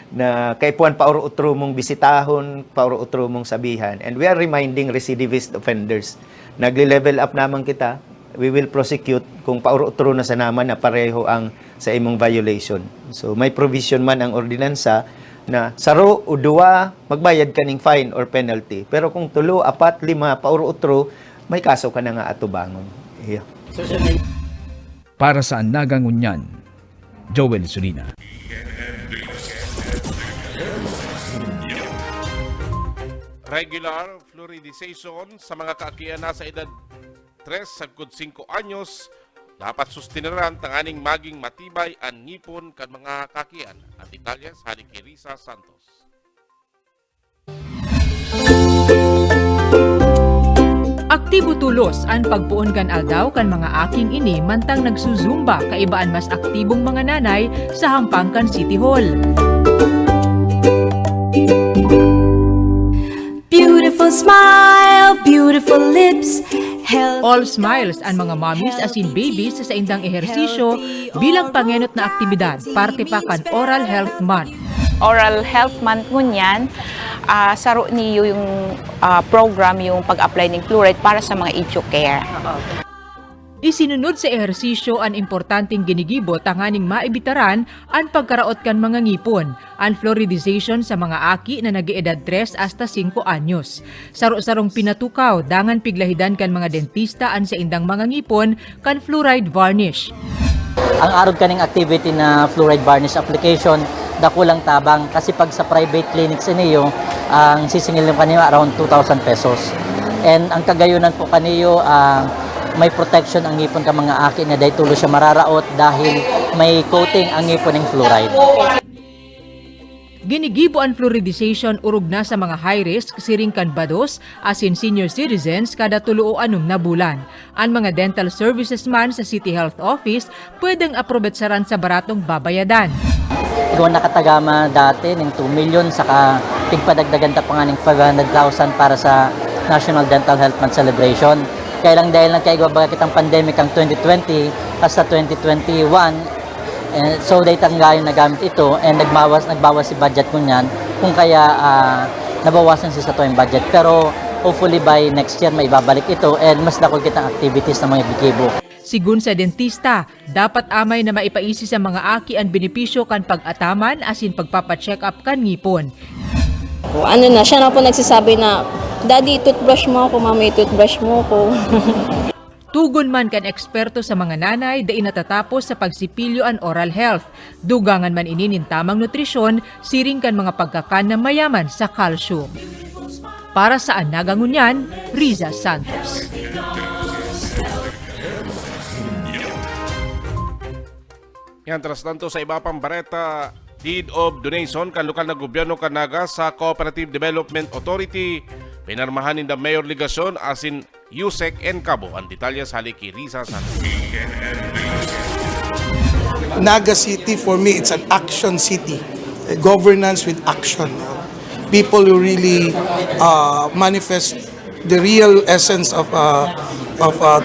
na kaipuan pauro-utro mong bisitahon, pauro-utro mong sabihan, and we are reminding recidivist offenders. Nagle-level up naman kita, we will prosecute kung pauro-utro na sa naman na pareho ang sa imong violation. So may provision man ang ordinansa na saro o duwa magbayad ka ng fine or penalty. Pero kung tulo, apat, lima, pauro-utro, may kaso ka na nga atubangon. Yeah. Para sa Nagangunyan, Joel Sulina. Regular fluoridization sa mga kaakian na sa edad 3 sagkod 5 anyos dapat sustineran tanganing maging matibay ang ngipon kan mga kaakian. Ang detalye sa haliki Risa Santos. Aktibo tulos ang pagpuon kan aldaw kan mga aking ini mantang nagsusumba kaibaan mas aktibong mga nanay sa Hampangkan City Hall. Beautiful smile, beautiful lips, All smiles ang mga mommies as in babies sa indang ehersisyo bilang pangenot na aktibidad, parte pa kan Oral Health Month. Oral Health Month ngunyan, saro niyo yung program yung pag-apply ng fluoride para sa mga EduCare. Isinunod sa ehersisyo ang importanteng ginigibo tanganing maibitaran ang pagkaraot kan mga ngipon, ang fluoridization sa mga aki na nag-edad 3 hasta 5 anyos. Saro-sarong pinatukaw, dangan piglahidan kan mga dentista an sa indang mga ngipon kan fluoride varnish. Ang arog kaning activity na fluoride varnish application, dako lang tabang kasi pag sa private clinics niyo, ang sisingil ng kaniyo around 2,000 pesos. And ang kagayunan po kaniyo, may protection ang ngipon ka mga aki na dahil tulo siya mararaot dahil may coating ang ngipon ng fluoride. Ginigibo ang fluoridization urog na sa mga high-risk siring kan bados as in senior citizens kada 3 o 6 na bulan. Ang mga dental services man sa City Health Office pwedeng aprobetsaran sa baratong babayadan. Kung nakatagama dati ng 2 million saka tigpadagdagan ta pa nga ng 500,000 para sa National Dental Health Month Celebration. Kaya lang dahil nagkaigwa kitang pandemic ang 2020 hasta 2021, so dahil tanggayon nagamit ito and nagbawas si budget ko niyan kung kaya nabawasan siya sa tuwing budget. Pero hopefully by next year may babalik ito and mas dakol kitang activities ng mga bikibo. Sigun sa dentista, dapat amay na maipaisi sa mga aki ang benepisyo kan pag-ataman as in pagpapacheck up kan ngipon. Ano na, siya na po nagsasabi na, Daddy, toothbrush mo ako, Mami, toothbrush mo ako. Tugon man kan eksperto sa mga nanay dai natatapos sa pagsipilyo an oral health. Dugangan man inin tamang nutrisyon, siring kan mga pagkakan na mayaman sa calcium. Para sa Nagangunyan, Riza Santos. Yan, tras tanto sa iba pang bareta, deed of donation kan lokal na gobyerno kan Naga sa Cooperative Development Authority. Pinarmahan in the Mayor Ligasyon as in Yusek and Cabo. Ang detalye sa haliki Riza Santos. Naga City, for me, it's an action city. A governance with action. People who really manifest the real essence of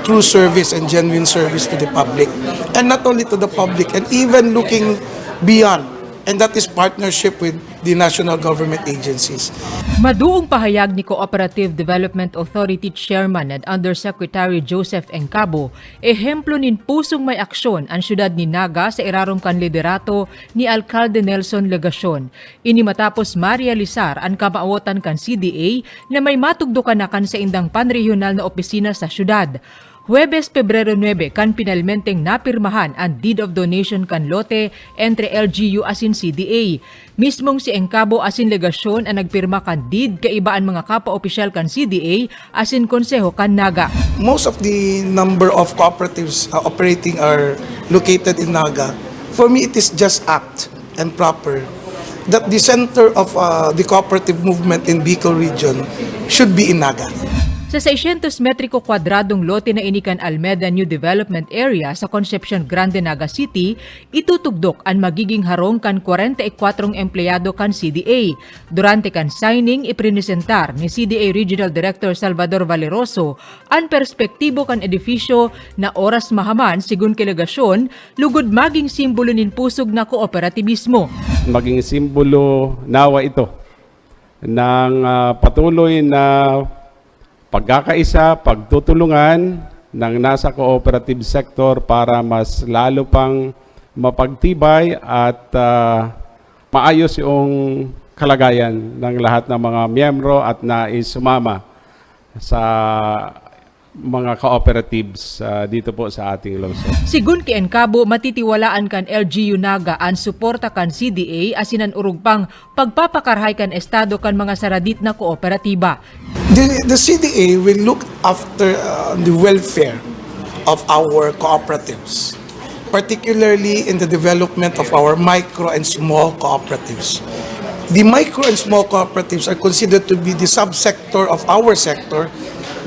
true service and genuine service to the public. And not only to the public, and even looking beyond. And that is partnership with the national government agencies. Maduong pahayag ni Cooperative Development Authority Chairman at Undersecretary Joseph Encabo, ehemplo nin pusong may aksyon ang syudad ni Naga sa irarom kan liderato ni Alcalde Nelson Legasyon. Ini matapos marealisar ang kamaawotan kan CDA na may matugdukan sa indang panrehional na opisina sa syudad. Huwebes, Pebrero 9, kan pinalmenteng napirmahan ang deed of donation kan lote entre LGU asin CDA. Mismong si Encabo asin Legasyon ang nagpirma kan deed kaibaan mga kapwa-opisyal kan CDA asin konseho kan Naga. Most of the number of cooperatives operating are located in Naga. For me, it is just apt and proper that the center of the cooperative movement in Bicol region should be in Naga. Sa 600 metriko kwadradong lote na inikan Almeda New Development Area sa Concepcion Grande, Naga City, itutugdok ang magiging harong kan 44 empleyado kan CDA. Durante kan signing, iprinisentar ni CDA Regional Director Salvador Valeroso ang perspektibo kan edifisyo na oras mahaman sigun Legasyon, lugod maging simbolo nin pusog na kooperativismo. Maging simbolo nawa ito ng patuloy na pagkakaisa, pagtutulungan ng nasa cooperative sector para mas lalo pang mapagtibay at maayos yung kalagayan ng lahat ng mga miyembro at nais sumama sa mga cooperatives dito po sa ating lungsod. Sigun kay Encabo, matitiwalaan kan LGU Naga ang suporta kan CDA asinan urug pang pagpapakarhay kan estado kan mga saradit na kooperatiba. The CDA will look after the welfare of our cooperatives, particularly in the development of our micro and small cooperatives. The micro and small cooperatives are considered to be the subsector of our sector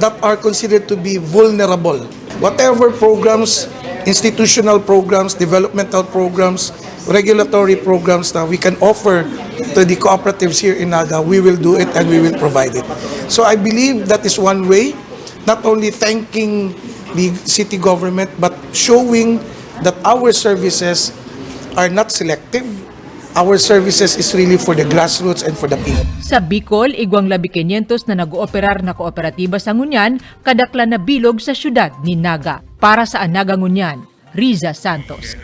that are considered to be vulnerable. Whatever programs, institutional programs, developmental programs, regulatory programs that we can offer to the cooperatives here in Naga, we will do it and we will provide it. So I believe that is one way not only thanking the city government but showing that our services are not selective. Our services is really for the grassroots and for the people. Sa Bicol, igwang 1,500 na nag-ooperar na kooperatiba sa Ngunyan, kadakla na bilog sa syudad ni Naga. Para sa Anaga Ngunyan, Riza Santos.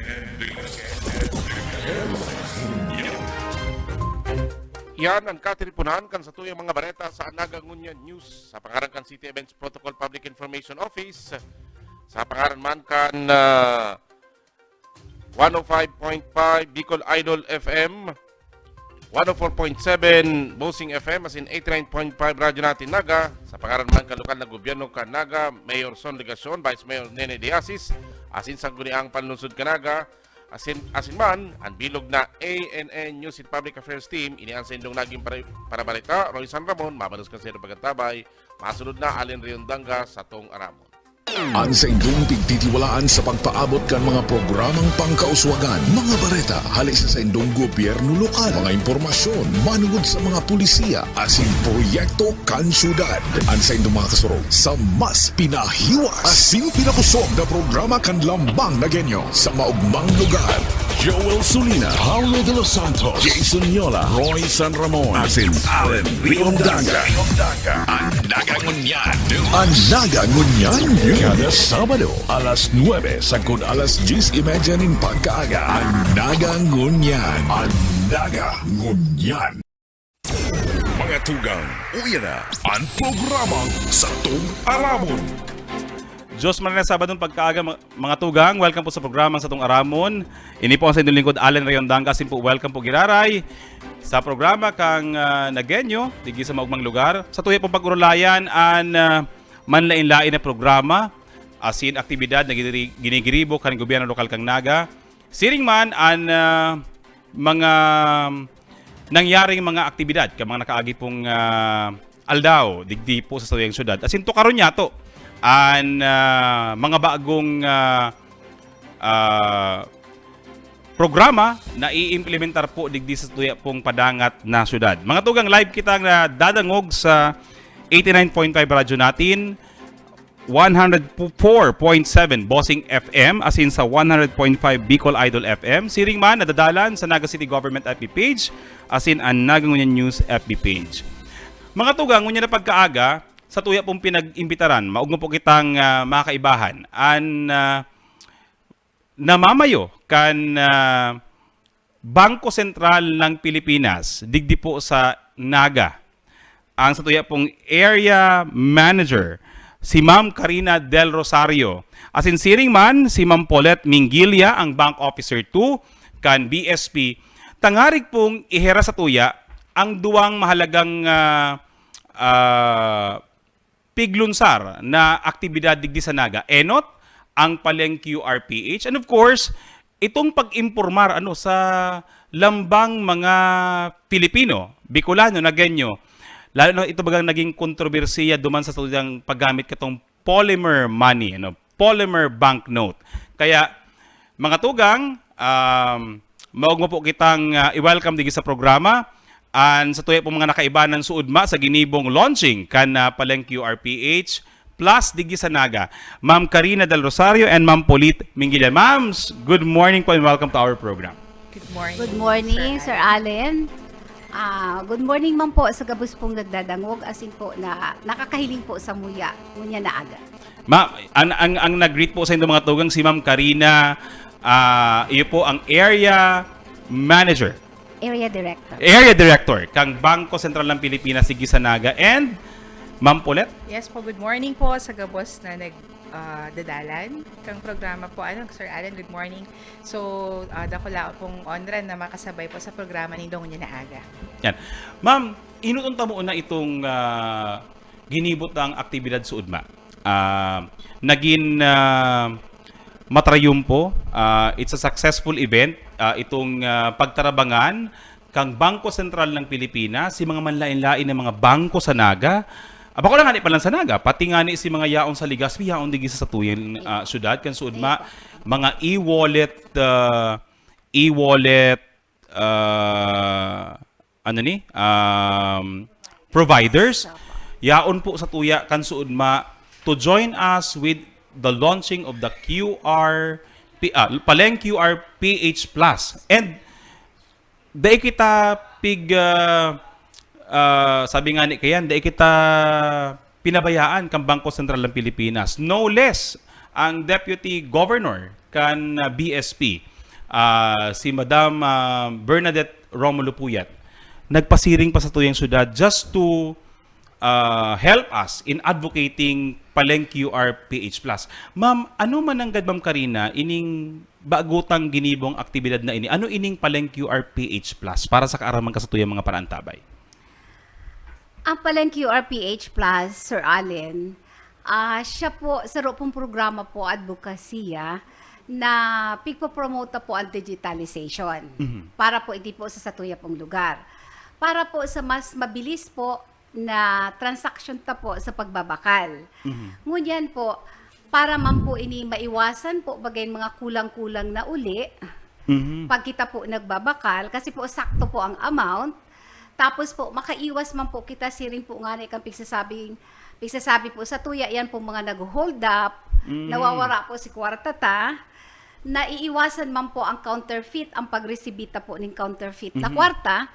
Yan ang katilipunan kan sa tuyang mga bareta sa Anaga Ngunyan News. Sa pangaran kan City Events Protocol Public Information Office. Sa pangaran man kan 105.5 Bicol Idol FM, 104.7 Bosing FM, as in 89.5 Radyo natin Naga. Sa pangaran man kan lokal na gobyerno kan Naga, Mayor Son Legacion, Vice Mayor Nene Diasis, asin sangguniang panlunsod Kanaga, asin man ang bilog na ANN News and Public Affairs Team, inian sa indong naging parabalita, Roy San Ramon, mabalos kan sa pagkatabay, masunod na Allen Riondanga sa tong Aramon. Ang sa indong tigtitiwalaan sa pagpaabot kan mga programang pangkauswagan, mga bareta, halis sa indong gobyerno lokal, mga impormasyon, manugod sa mga pulisiya, asin proyekto kan syudad. Ang sa indong mga kasurog sa mas pinahiwas, asin pinakusog na programa kan lambang na genyo sa maugmang lugar. Joel Sulina, Paulo de los Santos, Jason Yola, Roy San Ramon, asin Allen Riondanga. Ang Nagangunyan. Ang Nagangunyan. Kada Sabado, alas 9, sagkod alas 10:30 ng pagkaaga. Ang Nagangunyan. Ang Nagangunyan. Mga tugang, uya na ang programang sa Tong Aramon. Diyos man na Sabadong pagkaaga mga tugang, welcome po sa programang sa Tong Aramon. Ini po ang sa inyong lingkod Allen Riondanga, asin po welcome po giraray sa programa kang nagenyo, digi sa maugmang lugar. Sa tuya pong pag-urulayan ang manlain-lain na programa, asin aktibidad na ginigiribo kan gobyerno lokal kang Naga. Siring man ang mga nangyaring mga aktibidad, kang mga nakaagi pong aldaw, digdi po sa tuyang syudad. Asin to karon yato ang mga bagong programa na i-implementar po digdi sa tuya pong padangat na syudad. Mga tugang, live kita na dadangog sa 89.5 radyo natin, 104.7 Bossing FM, asin sa 100.5 Bicol Idol FM. Siring man nadadalan sa Naga City Government FB page, asin ang Naga Ngunyan News FB page. Mga tugang, ngunyan na pagkaaga, sa tuya pong pinag-imbitaran, maugmo po kitang makaibahan, ang namamayo kan Bangko Sentral ng Pilipinas, digdi po sa Naga. Ang sa tuya pong Area Manager, si Ma'am Karina Del Rosario. Asin siring man, si Ma'am Paulette Mingilya, ang Bank Officer 2, kan BSP. Tangarig pong ihera sa tuya ang duwang mahalagang piglunsar na aktibidad digdi sa Naga. Enot, ang Paleng QRPH. And of course, itong pag-impormar sa lambang mga Pilipino, Bicolano, Nagenyo, lalo na ito bagang naging kontrobersiya duman sa tudyang paggamit katong polymer money, polymer banknote. Kaya, mga tugang, maugmo po kitang i-welcome digdi sa programa. And sa tuya po mga nakaibanan suudma sa ginibong launching kan Paleng QRPH plus digdi sa Naga, Ma'am Karina Del Rosario and Ma'am Paulette Mingilya. Ma'ams, good morning po and welcome to our program. Good morning. Good morning, Sir Allen. Good morning man po sa gabos pong nagdadangog, asin po na nakakahiling po sa muya na aga. Ma'am, ang nag-greet po sa inyo mga tugang si Ma'am Karina, iyo po ang Area Manager. Area Director. Area Director, kang Bangko Sentral ng Pilipinas, Sigi sa Naga. And Ma'am Paulette? Yes po, good morning po sa gabos na nagdadalan. Kang programa po, Sir Allen, good morning. So, dakula pong onran na makasabay po sa programa ni Dong na aga. Yan. Ma'am, inutunta mo na itong ginibot ang aktibidad sa UDMA. Naging matrayumpo. It's a successful event. Itong pagtarabangan kang Bangko Sentral ng Pilipinas, si mga manlain-lain ng mga bangko sa Naga. Bako lang nga pa lang sa Naga, pati nga ni si mga yaon sa Ligaspi, yaon digi sa tuyen syudad, kan suudma, mga e-wallet, providers, yaon po sa tuya kan suudma, to join us with the launching of the Paleng QR PH Plus. And dahil kita sabi nga ni Kayan, dahil kita pinabayaan kang Bangko Sentral ng Pilipinas. No less ang Deputy Governor kan BSP, si Madam Bernadette Romulo Puyat, nagpasiring pa sa tuyang syudad just to help us in advocating Paleng QR PH Plus. Ma'am, ano man ang Ma'am Karina ining bagutang ginibong aktibidad na ini? Ano ining Paleng QR PH Plus para sa kaaraman kasatuyang mga paraantabay? Ang Paleng QR PH Plus, Sir Allen, siya po sa pong programa po advokasya na pigpo-promote po ang digitalization para po hindi po sa satuya pong lugar. Para po sa mas mabilis po na transaction ta po sa pagbabakal. Ngunyan po, para man po ini maiwasan po bagay mga kulang-kulang na uli, pag kita po nagbabakal, kasi po sakto po ang amount, tapos po makaiwas man po kita siring po nga na ikang pigsasabi po sa tuya, yan po mga nag-hold up, nawawara po si kwartata, na iiwasan man po ang counterfeit, ang pagresibita po ng counterfeit na kwarta,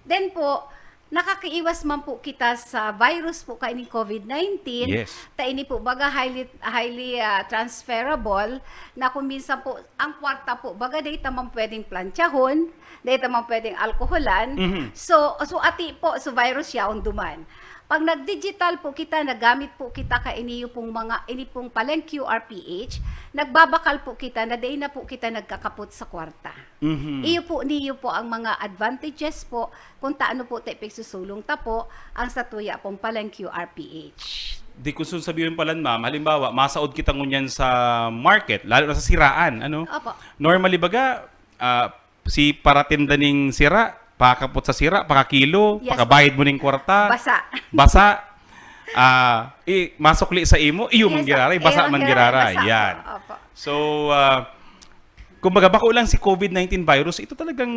then po, nakakaiwas man po kita sa virus po kaining COVID-19. Yes. Ta ini po baga highly transferable na kung minsan po ang kwarta po baga data man pwedeng planchahon, data man pwedeng alkoholan. So ati po so virus ya on duman. Pag nag-digital po kita, nagamit po kita ka ini pong Paleng QR PH, nagbabakal po kita na day na po kita nagkakapot sa kwarta. Niyo po ang mga advantages po kung taano po tayo pagsusulong ta po ang satuya pong Paleng QR PH. Di ko sabihin pala, ma'am, halimbawa, masaod kita ngunyan sa market, lalo na sa siraan, ano? Opo. Normally baga, si paratinda ning sira, pakapot sa sira, pakakilo, Yes, pakabayad mo ning kwarta. Basa. Masukli sa imo, iyo man giraray, basa man giraray. Yan. Opo. So, kumbaga bako lang si COVID-19 virus, ito talagang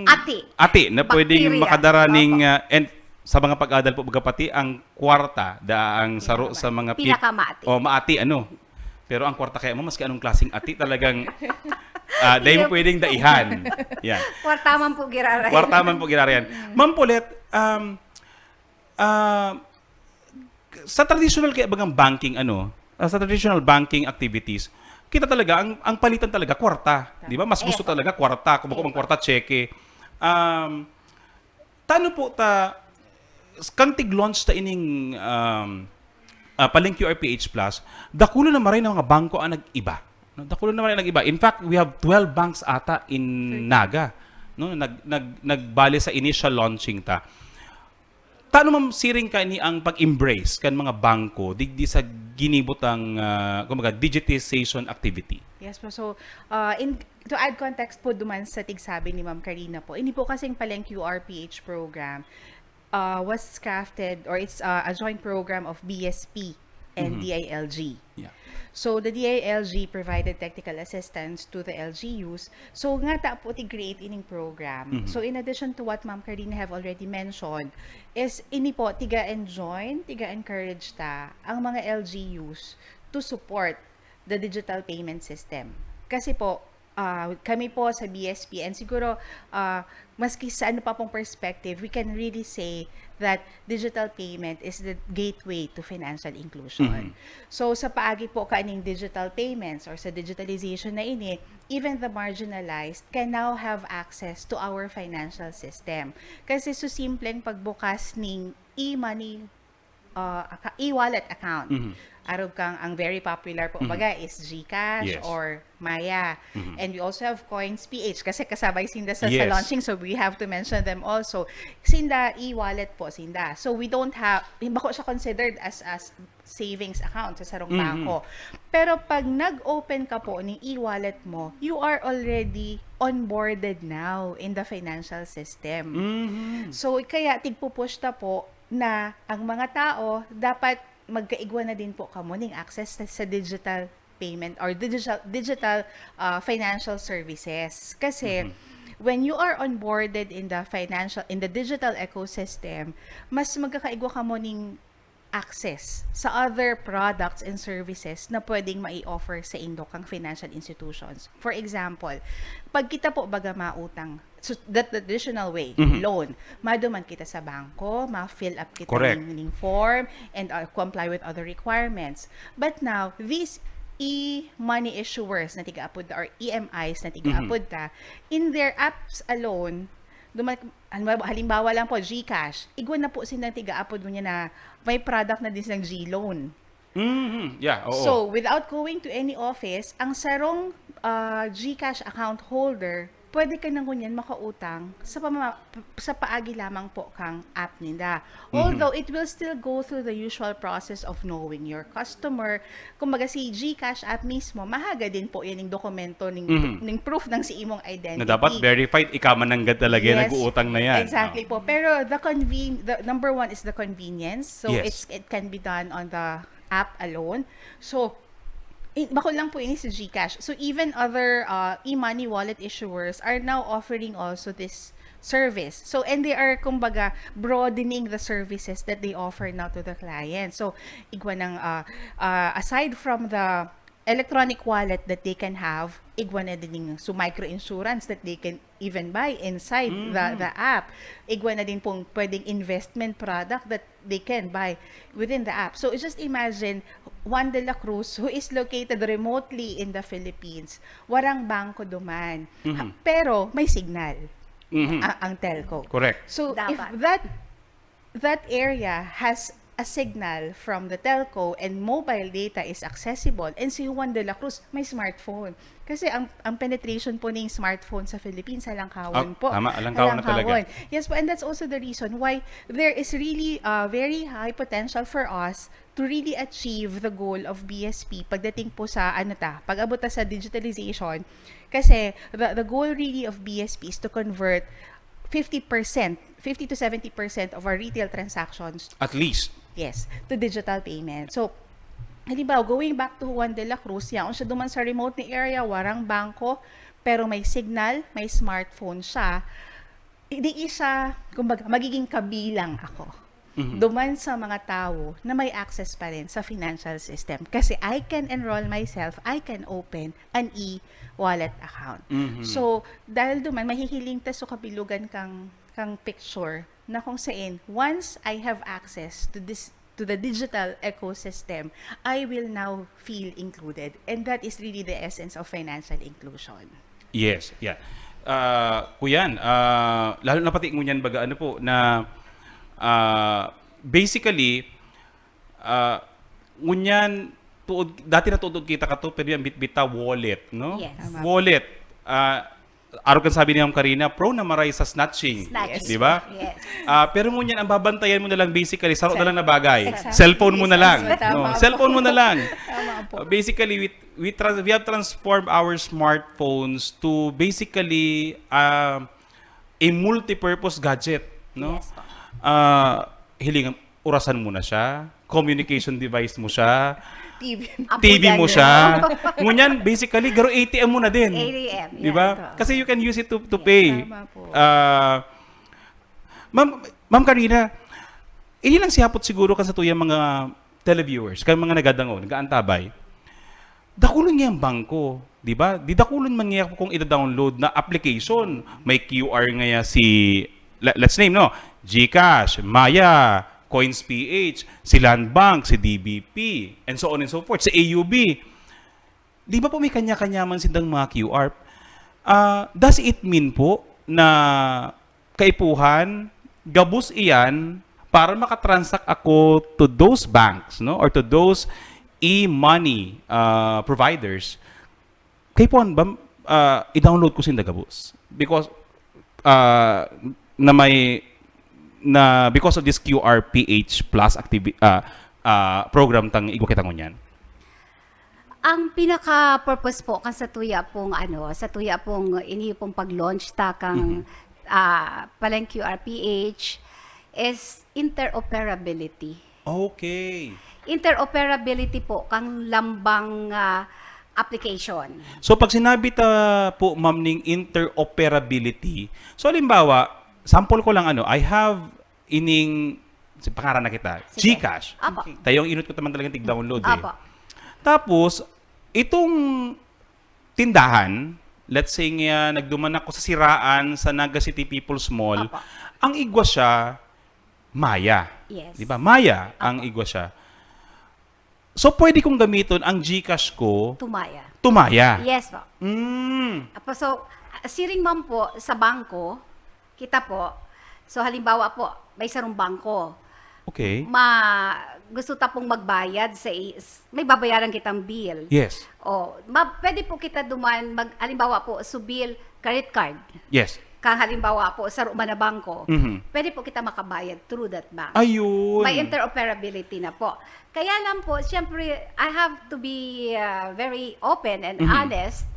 ati na pwedeng Bacteria. makadara ning and sa mga pag-adal po pati ang kwarta daang saro sa mga Pinakamaati. maati ano. Pero ang kwarta kaya mo maski anong klaseng ati talagang dahil mo pwedeng daihan. Yan. Kwartaman po giraray. Kwartaman po giraray yan. Ma'am Paulette, sa traditional kaya bagang banking sa traditional banking activities, kita talaga ang palitan talaga kwarta, di ba? Mas gusto talaga kwarta, kung bang kwarta cheque. Tano po ta kantig launch ta ining Paleng QR PH Plus, dakulo na maray ng mga bangko ang nag-iba. No, dakulo na maray nag-iba. In fact, we have 12 banks ata in Naga, no, nagbali sa initial launching ta. Tano mam siring ka ni ang pag-embrace kan mga bangko digdi sa ginibot ang kumbaga digitization activity. Yes po. So, to add context po duman sa tigsabi ni Ma'am Karina po, ini po kasing Paleng QR PH program was crafted, or it's a joint program of BSP and DILG. Yeah. So, the DILG provided technical assistance to the LGUs. So, nga ta po ti-create ining program. So, in addition to what Ma'am Karina have already mentioned, is ini po, tiga-encourage ta ang mga LGUs to support the digital payment system. Kasi po, kami po sa BSP, and siguro maski sa ano pa pong perspective, we can really say that digital payment is the gateway to financial inclusion. So sa paagi po kaning digital payments or sa digitalization na ini, even the marginalized can now have access to our financial system. Kasi so simpleng pagbukas ning e-money e-wallet account. Arog kang ang very popular po baga is GCash or Maya. And we also have Coins PH kasi kasabay sinda sa launching, so we have to mention them also. Sinda e-wallet po sinda. So we don't have, bako siya considered as savings account sa sarong bangko. Pero pag nag-open ka po ng e-wallet mo, you are already onboarded now in the financial system. So kaya tigpupush ta po na ang mga tao dapat magkaigwa na din po kamo ning access sa digital payment or digital financial services. Kasi when you are onboarded in the digital ecosystem, mas magkakaigwa kamo ning access sa other products and services na pwedeng mai-offer sa Indo kang financial institutions. For example, pag kita po baga mautang, so that the traditional way, loan, maduman kita sa bangko, ma-fill up kita Correct. ng form and comply with other requirements. But now, these e-money issuers na tiga-apod or EMIs na tiga-apod ta, in their apps alone, halimbawa lang po, GCash, igwan na po silang tiga-apod mo niya na may product na din silang G-loan. Yeah, oo. So, without going to any office, ang sarong GCash account holder, pwede ka nang kunyan makautang sa paagi lamang po kang app nila. Although, it will still go through the usual process of knowing your customer. Kumbaga si GCash app mismo, mahaga din po yan yung dokumento ng proof ng si imong identity. Na dapat verified, ikamananggad talaga yung Yes, nag-uutang na yan. Exactly po. Pero the number one is the convenience. So, Yes. it can be done on the app alone. So, bako lang po ini sa GCash. So even other e-money wallet issuers are now offering also this service. So, and they are, kumbaga, broadening the services that they offer now to the client. So, igwa ng, aside from the electronic wallet that they can have, igwa na din so micro-insurance that they can even buy inside the app. Igwa na din pong pwedeng investment product that they can buy within the app. So, just imagine, Juan de la Cruz, who is located remotely in the Philippines, warang bangko duman. Pero, may signal ang telco. Correct. So, if that area has a signal from the telco and mobile data is accessible, and si Juan de la Cruz may smartphone. Kasi ang penetration po ng smartphone sa Philippines, alangkawan po. Tama, alangkawan na talaga. Yes po, and that's also the reason why there is really very high potential for us to really achieve the goal of BSP pagdating po sa pag-abot sa digitalization. Kasi the goal really of BSP is to convert 50 to 70% of our retail transactions. At least. Yes, to digital payment. So, halimbawa, going back to Juan de la Cruz, yaon siya duman sa remote na area, warang bangko, pero may signal, may smartphone siya, hindi isa, kumbaga, magiging kabilang ako. Duman sa mga tao na may access pa rin sa financial system. Kasi I can enroll myself, I can open an e-wallet account. So, dahil duman, mahihiling ta so kabilugan kang picture na kung saan, once I have access to the digital ecosystem, I will now feel included. And that is really the essence of financial inclusion. Yes, yeah. Kuyan, lalo na pati ngunyan baga, po, na basically, ngunyan, dati na tuod kita ka to, pero yan bitbita wallet, no? Yes. Wallet. Araw kan sabi ni Ma'am Karina, pro na maray sa snatching. Di ba? Yes. Pero ngunyan, ang babantayan mo na lang basically, saro na lang na bagay. Exactly. Cellphone mo na lang. Tama po. Cellphone mo na lang. Tama po. Basically, we have transformed our smartphones to basically a multi-purpose gadget. No? Yes po. Hiling, orasan mo na siya, communication device mo siya, TV. TV mo siya. Ngunyan, basically, garo ATM mo na din. ATM. Di ba? Kasi you can use it to pay. Tama po. Ma'am Karina, ini lang siyapot siguro kan sa tuyang mga televiewers, kay mga nagadangon, nagaantabay. Dakulon niya ang bangko, di ba? Di dakulon man niya kung ida-download na application. May QR nga si, let's name, no? GCash, Maya, Coins.ph, si Land Bank, si DBP, and so on and so forth, si AUB. Di ba po may kanya-kanya man sindang mga QR? Does it mean po na kaipuhan, gabus iyan para makatransact ako to those banks, no? Or to those e-money providers? Kaipuhan ba i-download ko sinda gabus? Because because of this QRPH Plus program tang igwa kita ngunyan. Ang pinaka-purpose po kan sa tuya pong ini pong pag-launch ta kang palang QRPH is interoperability. Okay. Interoperability po kang lambang application. So pag sinabi ta po ma'am ning interoperability, so halimbawa, sample ko lang I have ining pangaran na kita, GCash. Apo. Tayong inut ko naman talagang tig-download Apo. Tapos, itong tindahan, let's say nga nagduman ako sa siraan sa Naga City People's Mall, ang igwa siya, Maya. Yes. Di ba? Maya ang igwa siya. So, pwede kong gamiton ang GCash ko, Tumaya. Yes po. Apo, so, siring ma'am po, sa bangko, kita po, so halimbawa po, may sarong bangko. Okay. Gusto ta pong magbayad sa may babayaran kitang bill. Yes. Pwede po kita duman halimbawa po bill credit card. Yes. Kang halimbawa po sa rumah na bangko. Pwede po kita makabayad through that bank. Ayun. May interoperability na po. Kaya lang po, siyempre, I have to be very open and honest.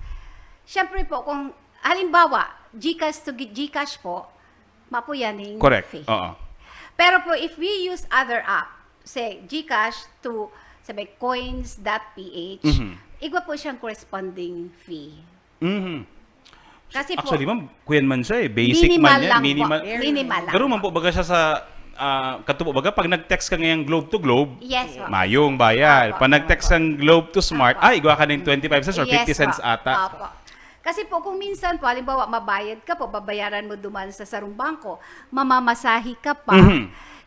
Siyempre po, kung halimbawa, GCash to GCash po, mapuyaning Correct. fee. Oo. Pero po, if we use other app, say GCash to sabi, coins.ph, igwa po siyang corresponding fee. Kasi Actually, po, ma'am, kuyan man siya Basic minimal man yan. lang po. Minimal lang. Pero man po, baga siya sa, katupo, baga, pag nag-text ka ngayong globe to globe, Yes, po. mayong bayad. Pag nag-text kang globe to smart, igwa ka ng 25 cents or 50 cents po. ata. Opo. Kasi po, kung minsan po, halimbawa, mabayad ka po, babayaran mo duman sa sarong bangko, mamamasahi ka pa.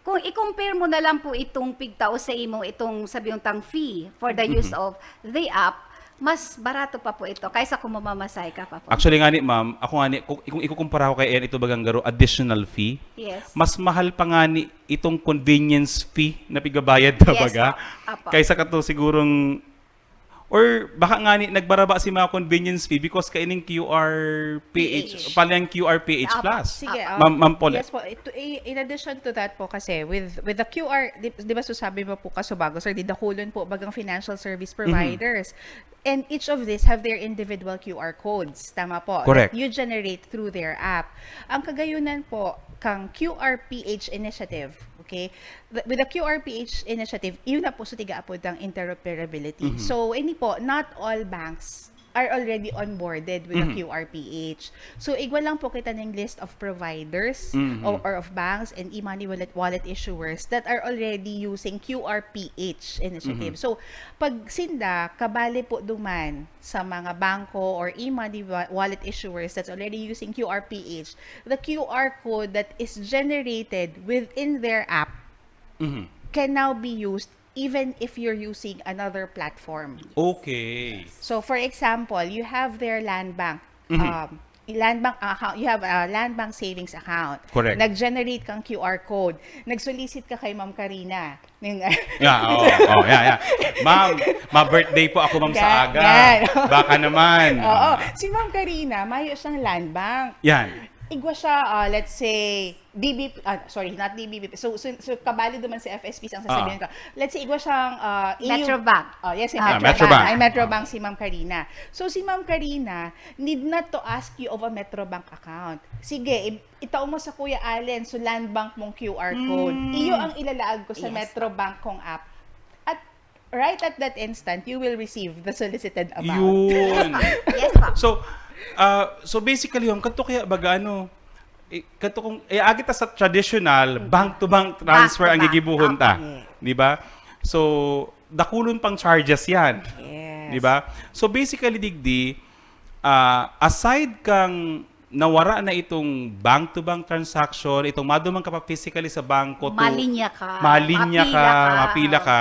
Kung i-compare mo na lang po itong pigtao sa imo, itong sabihong tang fee for the use of the app, mas barato pa po ito kaysa kung mamamasahe ka pa po. Actually nga ni, ma'am, ako nga ni, kung ikukumpara ko kay Ian, ito bagang garo, additional fee. Yes. Mas mahal pa nga ni itong convenience fee na pigabayad na Yes, baga. Apo. Kaysa ka to sigurong, or baka nga ni, nagbaraba si mga convenience fee because kaining QRPH, palang QRPH Plus. Sige, Ma'am Paula. yes po. In addition to that po kasi, with the QR, di ba sabi mo po kaso sir, didakulon po bagang financial service providers. And each of these have their individual QR codes. Tama po. Correct. That you generate through their app. Ang kagayunan po, kang QRPH initiative, okay? With the QRPH initiative, yun na po sa tiga-apod ang interoperability. So, ini po, not all banks are already onboarded with the QRPH. So, igwa lang po kita ng list of providers or of banks and e-money wallet issuers that are already using QRPH initiative. So, pag sinda, kabali po duman sa mga bangko or e-money wallet issuers that's already using QRPH, the QR code that is generated within their app can now be used even if you're using another platform. Okay. So, for example, you have their land bank. Land bank account, you have a land bank savings account. Correct. Nag-generate kang QR code. Nag-solicit ka kay Ma'am Karina. Yeah. Ma'am, ma-birthday po ako, ma'am, sa aga. Baka naman. Oo. Si Ma'am Karina, mayo siyang land bank. Yan. Igwa siya, let's say, not DBP. So kabali naman si FSP ang sasabihin ko. Let's say, igwa siyang Metrobank. Yes, Metrobank. Ay, Metrobank si Ma'am Karina. So, si Ma'am Karina need not to ask you of a Metrobank account. Sige, itaw mo sa Kuya Allen, so land bank mong QR code. Iyo ang ilalaag ko sa Metrobank kong app. At right at that instant, you will receive the solicited amount. Yun. Yes, ma'am. So basically yung kanto kaya baga kanto kung agita sa traditional bank to bank transfer ang gigibuhon ta, di ba? So dakulon pang charges yan. Di ba? So basically digdi aside kang nawara na itong bank to bank transaction, itong madumang ka pa physically sa bangko to Malinya ka, mapila ka,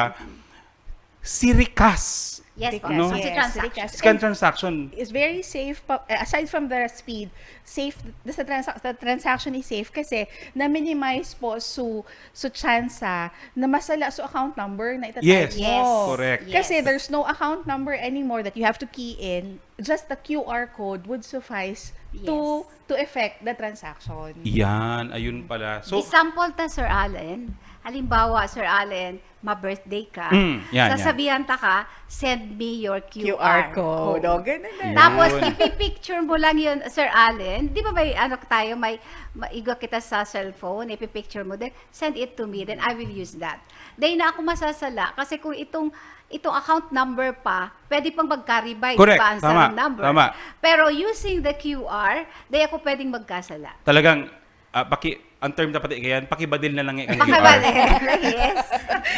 sirikas. Yes, Sirikas, no? yes. Scan transaction. Is very safe. Aside from the speed, safe. The transaction is safe kasi na-minimize po so tsansa na masala so account number na itatype Yes, mo. correct. Kasi there's no account number anymore that you have to key in. Just the QR code would suffice to effect the transaction. Yan, ayun pala. So, Example ta, Sir Allen. Halimbawa, Sir Allen, ma-birthday ka. Yan. Sasabihan ta ka, send me your QR code. O, ganun na. Tapos, ipipicture mo lang yun, Sir Allen. Di ba may igwa kita sa cellphone, ipipicture mo, then send it to me, then I will use that. Then na ako masasala, kasi kung itong account number pa, pwede pang mag-carry by, correct. Ang Tama. number. Tama. Pero using the QR, di ako pwedeng magkasala. Talagang ang term dapat kayan, pakibadil na lang kang QR. Pakibadil, yes.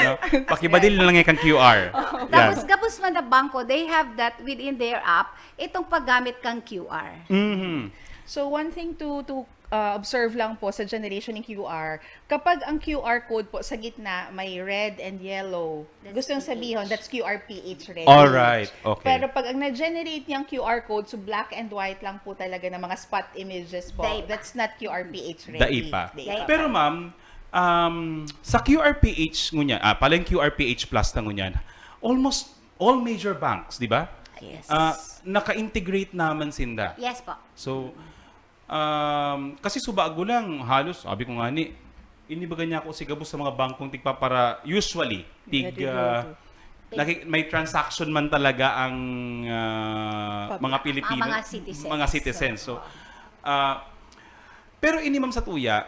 No? Pakibadil na lang kang QR. Tapos gapos man na bangko, they have that within their app, itong paggamit kang QR. So one thing to observe lang po sa generation ng QR, kapag ang QR code po sa gitna may red and yellow, gusto yung sabihin, that's QRPH ready. Alright, okay. Pero pag ang na-generate niyang QR code, so black and white lang po talaga ng mga spot images po, that's not QRPH ready. Daipa. Pero ma'am, sa QRPH ngunya, palang QRPH Plus na ngunyan, almost all major banks, di ba? Yes. Naka-integrate naman sinda. Yes po. So, kasi subago lang, halos, sabi ko nga inibaga niya ako sigabos sa mga bangkong tigpa para usually, may transaction man talaga ang mga Pilipino, mga citizens. So, pero ini ma'am sa tuya,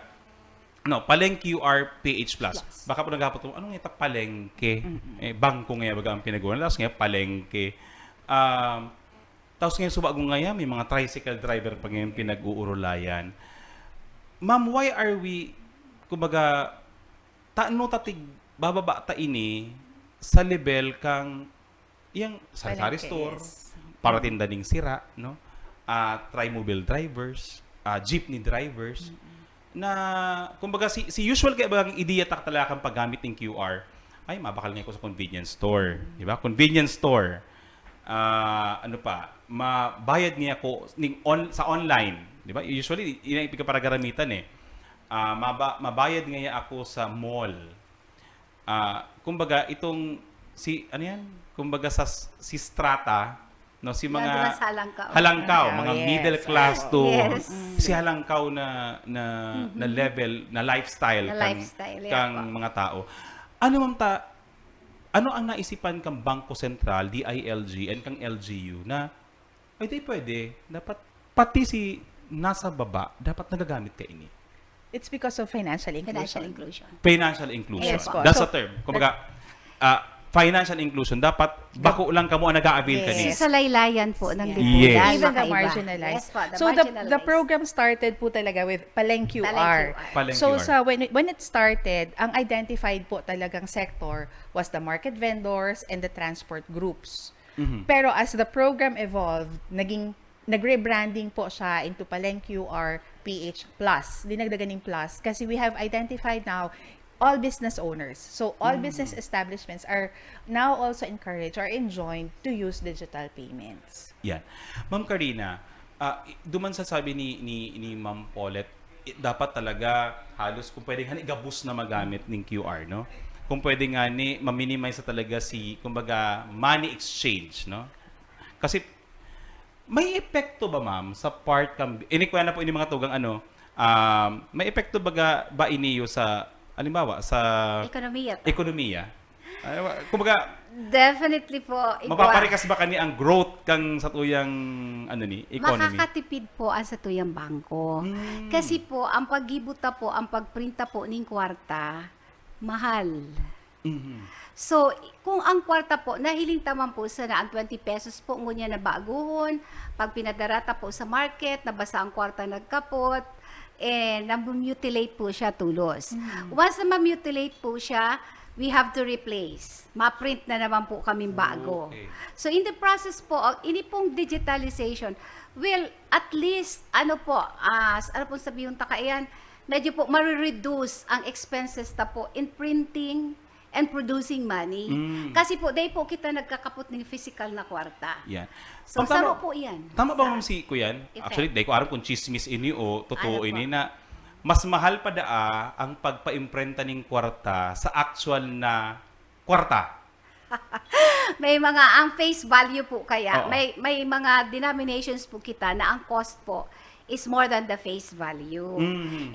paleng QRPH Plus. Baka po naghapat ano nga palengke? Bangko nga baga ang pinagawa. Tapos nga palengke. Tapos ngayon subago ngayon, may mga tricycle driver pa ngayon pinag-uurulayan. Ma'am, why are we, kumbaga, bababa ta ini sa level kang yung sari-sari store, para tindaning sira, no? Tri-mobile drivers, jeepney drivers, na, kumbaga, si usual kaya bagang ideya talaga kang paggamit ng QR, ay, mabakal nga ko sa convenience store. Diba? Convenience store. Mabayad niya ako sa online, di ba? Usually inaipig para garamitan mabayad niya ako sa mall. Kumbaga itong kumbaga si strata, no, si mga halangkaw, mga middle class to si halangkaw na level, na lifestyle kang mga tao. Ano ang naisipan kang Bangko Sentral, DILG, and kang LGU na di pwede, dapat pati si nasa baba, dapat nagagamit ka ini? It's because of financial inclusion. Financial inclusion. Yes, That's the term. Kumbaga, financial inclusion, dapat bako lang kamo ang nag-aabil ka ni. Sa laylayan po ng lipunan. Even the marginalized. The program started po talaga with Paleng QR. So when it started, ang identified po talagang sector was the market vendors and the transport groups. Pero as the program evolved, nag-rebranding po siya into Paleng QR PH Plus. Dinagdagan ng plus kasi we have identified now all business owners. So all business establishments are now also encouraged or enjoined to use digital payments. Yan. Ma'am Karina, duman sa sabi ni Ma'am Paulette, dapat talaga halos kung pwede nga gabus na magamit ng QR, no? Kung pwede nga ma-minimize talaga kumbaga money exchange, no? Kasi may epekto ba ma'am sa part inikwena na po ini mga tugang may epekto ba iniyo sa halimbawa sa ekonomiya. Kumbaga definitely po mapaparikas ba kani ang growth kang sa tuyang economy? Makakatipid po ang sa tuyang bangko. Kasi po ang paggibuta po, ang pagprinta po ning kwarta mahal. So, kung ang kwarta po, nahiling taman po sa na ang 20 pesos po ngunya na baguhon, pag pinadarata po sa market, nabasa ang kwarta nagkapot, namutilate po siya tulos. Once na mamutilate po siya, we have to replace. Ma-print na naman po kaming bago. So in the process po, ini pong digitalization will at least, ano pong sabihin takaiyan, medyo po ma-reduce ang expenses ta po in printing and producing money. Kasi po, dahil po kita nagkakapot ng physical na kwarta. Yan. So, saro po yan. Tama ba, Ma'am si Kuyan? Actually, dahil ko alam kung chismis ini o totoo ini na mas mahal pa ang pagpa-imprenta ng kwarta sa actual na kwarta. May mga, ang face value po kaya, may mga denominations po kita na ang cost po is more than the face value.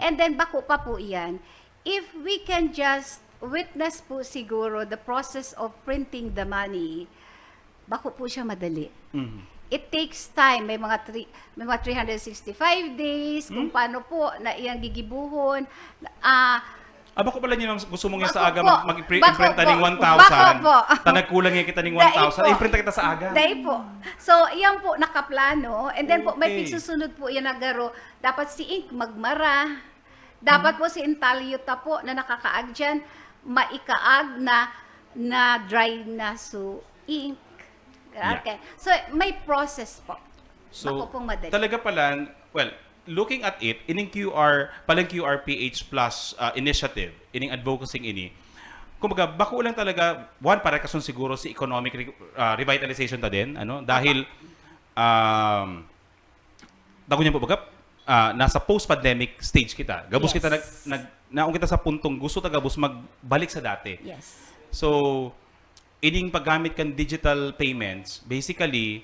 And then, bako pa po yan. If we can just witness po siguro the process of printing the money, bako po siya madali. It takes time. May mga 365 days, kung paano po na iyang gigibuhon. Bako pala niyo gusto mong sa aga mag-imprenta ng 1,000. Tanagkulang nga kita ng 1,000. Imprenta kita sa aga. Dahil po. So, iyan po nakaplano. And then po, may pigsusunod po yan nagaro. Dapat si ink magmara. Dapat po si Intalyuta po na nakakaag dyan, maikaag na dry na so ink. Okay. So, may process po. So, Bako pong madali. talaga pala, well, looking at it, ining palang QRPH Plus initiative, ining advocacy ini, kumbaga, bako lang talaga, para kasun siguro si economic revitalization ta din, dahil, dago niya po baga, nasa post-pandemic stage kita. Gabos kita, naong kita sa puntong gusto ta gabos magbalik sa dati. Yes. So, ining paggamit kan digital payments, basically,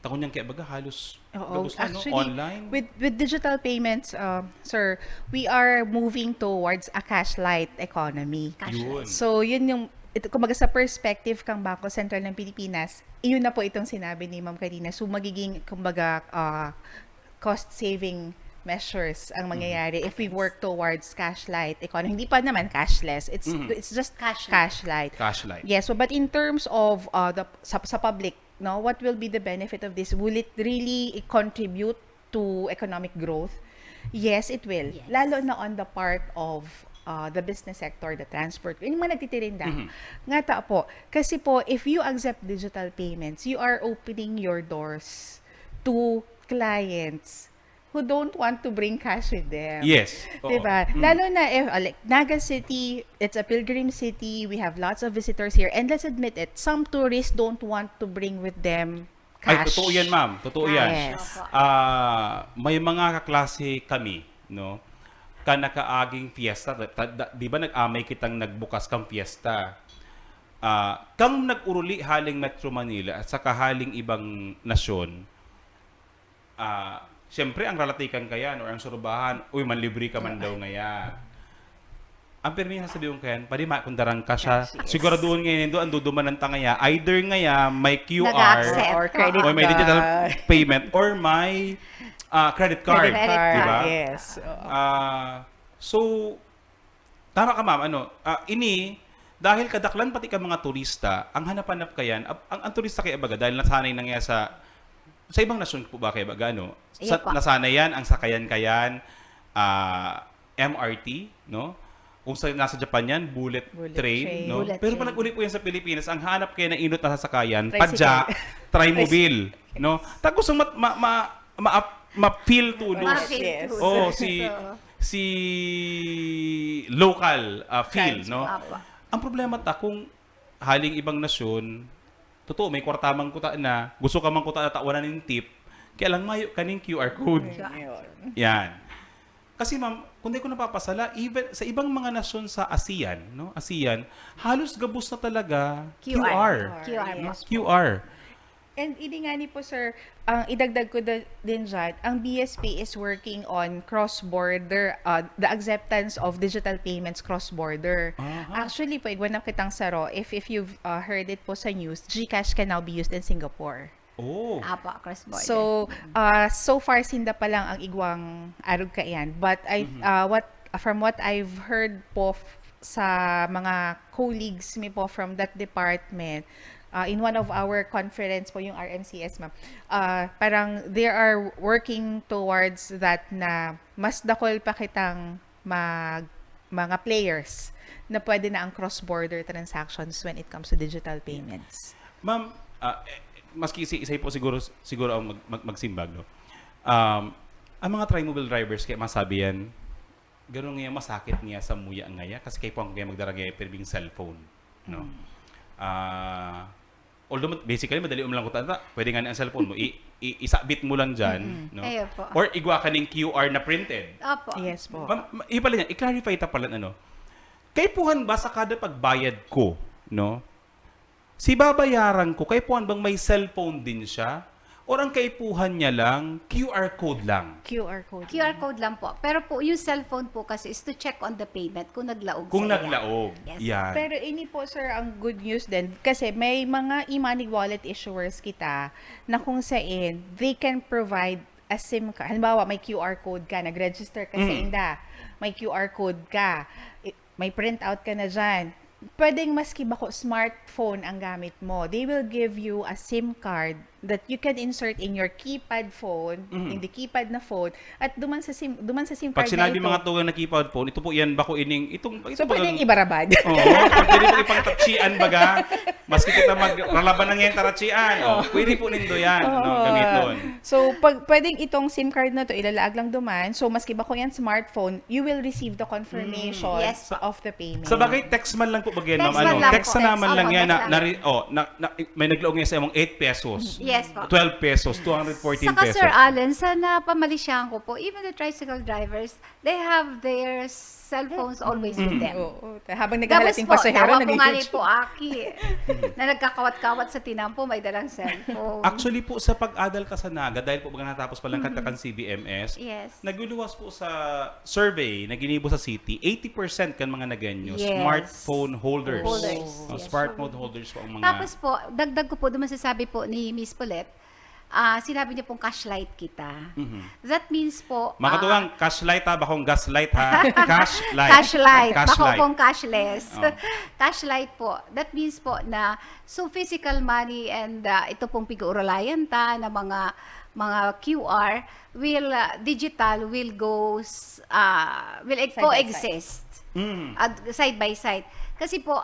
takon niyang kaya baga halos Oo, gabos na, actually, online. with digital payments, sir, we are moving towards a cash-light economy. Yun. So, yun yung, kumbaga sa perspective kang Bangko Sentral ng Pilipinas, iyon na po itong sinabi ni Ma'am Karina. So, magiging, kumbaga, cost-saving measures ang mangyayari if we work towards cash-light economy. Hindi pa naman cashless. It's just cash-light. Cash-light. Yes, so but in terms of sa public, no, what will be the benefit of this? Will it really contribute to economic growth? Yes, it will. Yes. Lalo na on the part of the business sector, the transport, yung mga nagtitirinda. Nga ta po, kasi po, if you accept digital payments, you are opening your doors to clients who don't want to bring cash with them. Yes. Oo. Diba? Lalo na if, like, Naga City, it's a pilgrim city, we have lots of visitors here, and let's admit it, some tourists don't want to bring with them Ay, cash. totoo yan, ma'am. Totoo yan. Yes. May mga kaklase kami, no? Kanakaaging fiesta. Di ba nag-amay kitang nagbukas kang fiesta? Kang nag-uruli haling Metro Manila at saka haling ibang nasyon, siyempre, ang ralatikan kayan or ang surubahan, uy, manlibre ka man daw ngaya. Ang permihan sa diyon kayan, pwede makundarang ka siya. Siguro doon ngayon, doon duduman ng tangaya. Either ngaya, may QR or credit or may digital payment or may credit card. Credit card, diba? yes. So, tama ka ma'am, ini, dahil kadaklan pati ka mga turista, ang hanap-hanap kayan, ang turista kaya baga, dahil nasanay na nga sa ibang nasyon po ba kayo baga, nasanay yan, ang sakayan-kayan, MRT, no? Kung nasa Japan yan, bullet train, no? Bullet Pero train. pag nag-uli po yan sa Pilipinas, ang hanap kayo na inot na sasakayan, Tricycle. padya, trimobile, no? Tapos ang ma-feel to, no? Yes. Oh, si local feel, no? Ang problema kung haling ibang nasyon, totoo, may kwartamang kuta na, gusto ka mang kuta na tawanan ng tip, kaya lang mayo kaning QR code. Yan. Kasi ma'am, kung di ko napapasala, even sa ibang mga nasyon sa ASEAN, no? ASEAN, halos gabos na talaga QR. QR. And ini nga ni po, sir, ang idagdag ko din dyan, ang BSP is working on cross-border, the acceptance of digital payments cross-border. Actually po, igwanap kitang saro, if you've heard it po sa news, GCash can now be used in Singapore. Oh. Apa, cross-border. So, so far, sinda pa lang ang igwang arog ka yan. But from what I've heard po sa mga colleagues mi po from that department, in one of our conference po, yung RMCS, ma'am, parang they are working towards that na mas dakol pa kitang mga players na pwede na ang cross-border transactions when it comes to digital payments. Ma'am, maski isa po siguro ang magsimbag, no? Ang mga trimobile drivers, kaya masabi yan, gano'n nga masakit niya sa muya ngaya kasi kaya po ang kaya magdaragay perbing cellphone, no? Although basically madali lang ko pwede nga ang cellphone mo isabit mo lang diyan, no? Or igwa ka ning QR na printed. Opo. Yes po. Ipala niya, i-clarify ta pala kaypuhan ba sa kada pagbayad ko, no? Si babayaran ko, kaypuhan bang may cellphone din siya? Or ang kaipuhan niya lang, QR code lang? QR code. QR code lang po. Pero po, yung cellphone po kasi is to check on the payment kung naglaog Kung sa naglaog. Yes. Yan. Pero ini po, sir, ang good news din. Kasi may mga e-money wallet issuers kita na kung saan they can provide a SIM card. Halimbawa, may QR code ka, nag-register ka sa INDA. May QR code ka. May printout ka na dyan. Pwedeng maski bako smartphone ang gamit mo. They will give you a SIM card that you can insert in your keypad phone, in the keypad na phone, at duman sa SIM Pag card sinabi na ito. mga tugang na keypad phone, ito po yan bako ining So, pwedeng ibarabad. Oo, pwede po ipangtatsian baga. Maski kita maglalaban ng yung taratsian. Pwede po nindo yan, gamiton. So, pwedeng itong SIM card na to ilalaag lang duman. So, maski ba ko yan smartphone, you will receive the confirmation of the payment. Sa bagay, text man lang po bagyan, ma'am. Text man lang Text po. na naman lang yan Text na may naglaog niya sa imong 8 pesos. Yes po. 12 pesos, 214 Saka pesos. Sir Allen, sa napamalisyahan ko po, even the tricycle drivers, they have their cell phones always with them. Oo. Habang naghahalat yung pasahero, tawa po nga ni nag-YouTube. po Aki, na nagkakawat-kawat sa tinampo, may dalang cellphone. Actually po, sa pag-adal ka sa Naga, dahil po baga natapos pa lang katakan CBMS, Yes. naguluwas po sa survey na ginibo sa city, 80% kan mga naganyo, Yes. smartphone holders. Yes. Smartphone holders po ang mga... Tapos po, dagdag ko po, duman sasabi po ni Miss Paulette, sinabi niya pong cashlight kita. That means po... Mga tuwang, cashlight ha, bakong gaslight ha. Cashlight. Cashlight. Bako Cashlight. pong cashless. Oh. Cashlight po. That means po na so physical money and ito pong pig-uralayan ta na mga QR will digital will go will coexist side by side. Kasi po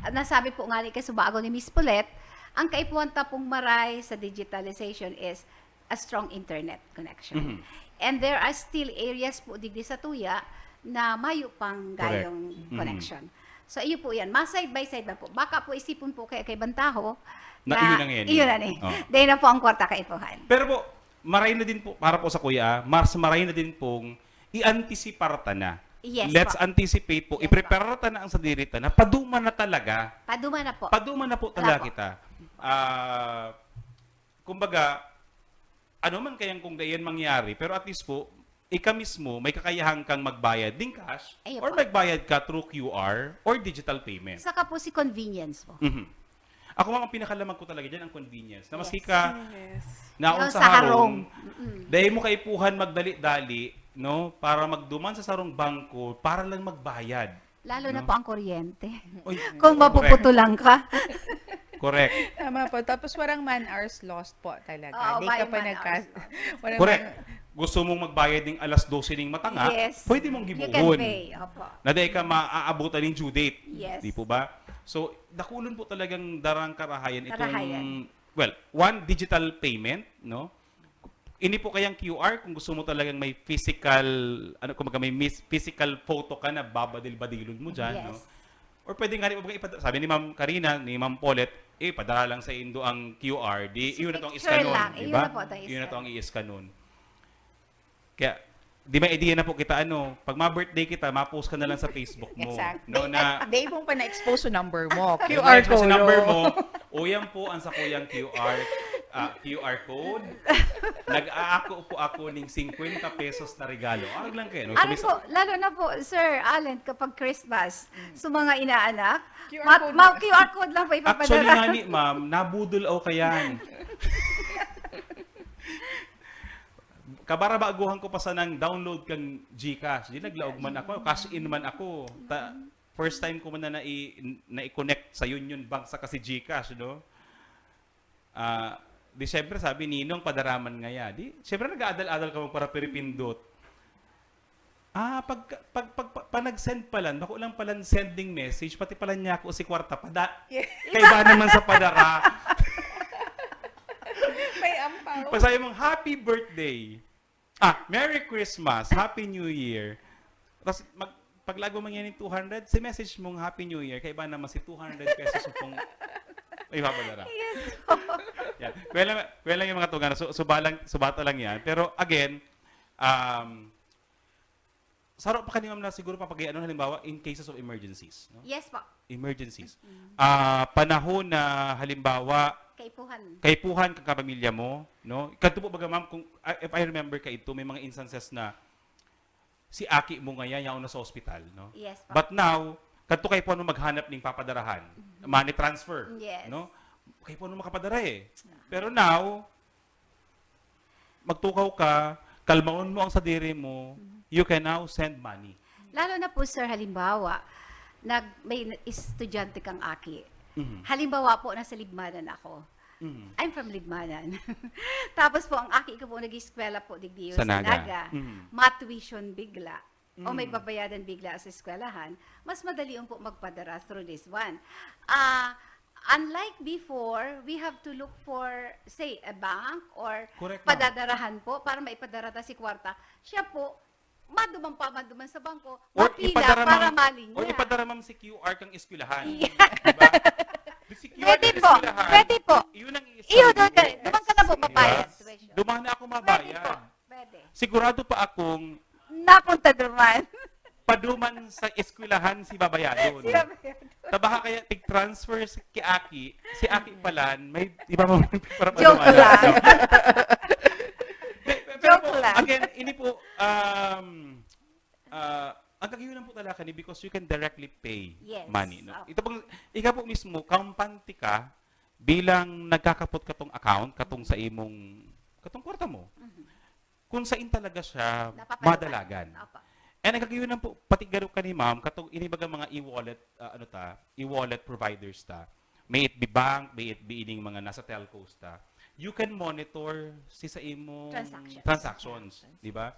nasabi po nga ni kasubago ni Miss Paulette, ang kaipuwanta pong maray sa digitalization is a strong internet connection. And there are still areas po digdi sa tuya na mayo pang gayong connection. So iyo po yan, side by side na po. Baka po isipon po kay Bantaho Na iyon ang yan. iyon na ni. Dahil na po ang kwarta kaipuhan. Pero po, maray na din po, para po sa kuya, maray na din pong i-anticiparta na. Yes, Let's po. anticipate po, i-prepare ta na ang sadirita na paduma na talaga. Paduma na po. Paduma na po talaga Wala po. kita. Kumbaga, ano man kayang kung gayan mangyari, pero at least po, ika mismo, may kakayahan kang magbayad din cash, Ayun or po. magbayad ka through QR or digital payment. Saka po si convenience po. Ako ang pinakalamang ko talaga dyan, ang convenience. Na maski ka naon Yung sa sa harong, harong. dahil mo kaipuhan magdali-dali, no, para magduman sa sarong bangko, para lang magbayad. Lalo na No? po ang kuryente. Uy, Kung mapuputulan ka. Correct. Tama po. Tapos warang man hours lost po talaga. Oo, Hindi ka by pa man hours warang Correct. Gusto mong magbayad ng alas 12 ng matanga, Yes. pwede mong You can gibuhon. pay. Opo. Na dahil ka maaabutan ng due date. Yes. Di po ba? So, dakulon po talagang darang karahayan itong, Karahayan. well, one, digital payment, no? Ini po kayang QR kung gusto mo talagang may physical, may physical photo ka na babadil-badilon mo dyan, Yes. no? Or pwede nga rin, sabi ni Ma'am Karina, ni Ma'am Paulette, padala lang sa Indo ang QR, di, iyon na to ang Picture iskanon, lang. di Iyon ba? na po ito, Iyon na to ang iskanon. i-iskanon. Kaya, di may idea na po kita, pag ma-birthday kita, ma-post ka na lang sa Facebook mo. Exact. No, na, Day mong pa na-expose yung number mo. Yung QR ma-expose code. yung number mo, o yan po ang sa kuyang QR code. Nag-aako po ako ng 50 pesos na regalo. Arag lang kayo. No? Ano po, lalo na po, Sir Allen, kapag Christmas, sa mga inaanak, QR code lang po ipapadala. Actually nga ni, ma'am, nabudol o kayan. Kabara baguhan ko pa sa nang download kang GCash. Di naglaog man ako, cash in man ako. First time ko man na i-connect sa Union Bank sa kasi GCash, no? Di syempre sabi Ninong padaraman nga ya. Di syempre nag-aadal-adal ka mo para piripindot. Pag nag-send pala, bako lang pala sending message, pati pala niya ako si kwarta kay ba naman sa padara. May ampaw. Pag sabi mong happy birthday. Merry Christmas, Happy New Year. Tapos paglago man yan ng 200, si message mong Happy New Year, kay ba naman si 200 pesos pong ipapadara. Yes. Yan. Well lang yung mga tugana. Subata lang yan. Pero again, saro pa kanina na siguro papagay halimbawa in cases of emergencies. No? Yes po. Emergencies. Panahon na halimbawa kaipuhan kang kapamilya mo, no? Kadto po baga ma'am, kung if I remember ka ito, may mga instances na si aki mo ngayon yaon na sa ospital, no? Yes po. But now, kadto kay po maghanap ning papadarahan, money transfer, Yes. no? Kay po makapadara eh. Pero now, magtukaw ka, kalmaon mo ang sadiri mo, you can now send money. Lalo na po, sir, halimbawa, may estudyante kang aki. Halimbawa po, nasa libmanan ako. I'm from Libmanan. Tapos po, ang aki ko po nag-eskwela po digdiyo Sa sa Naga. Naga. Mhm. Matuition bigla. O may babayadan bigla sa eskwelahan. Mas madali po magpadara through this one. Unlike before, we have to look for, say, a bank or Correct, ma'am. padadarahan po para maipadarata si kwarta. Siya po, maduman sa bangko, Or mapila ipadara para ma'am, malinya. or ipadara ma'am si QR kang eskwelahan. Si QR Pwede kang po, eskwelahan, pwede po. Yun ang Iyo, duman ka na po mabayad. Dumaan na ako mabayad. Pwede. Sigurado pa akong Napunta duman. paduman sa eskwelahan si babayadon. Baka kaya tig-transfer si Aki. Si Aki pala, may iba mo para Joke paduman. lang. Pero po, again, ini po, ang kagiyunan po talaga ni because you can directly pay Yes. money. No? Ito pong, ikaw po mismo, kampante ka bilang nagkakapot katong account, katong sa imong, katong kwarta mo. Kung saan talaga siya madalagan. And ang kagiyunan po, pati garo ka ni ma'am, katong inibaga mga e-wallet, e-wallet providers ta. May it be bank, may it be ining mga nasa telcos ta. You can monitor sa imong transactions, di ba?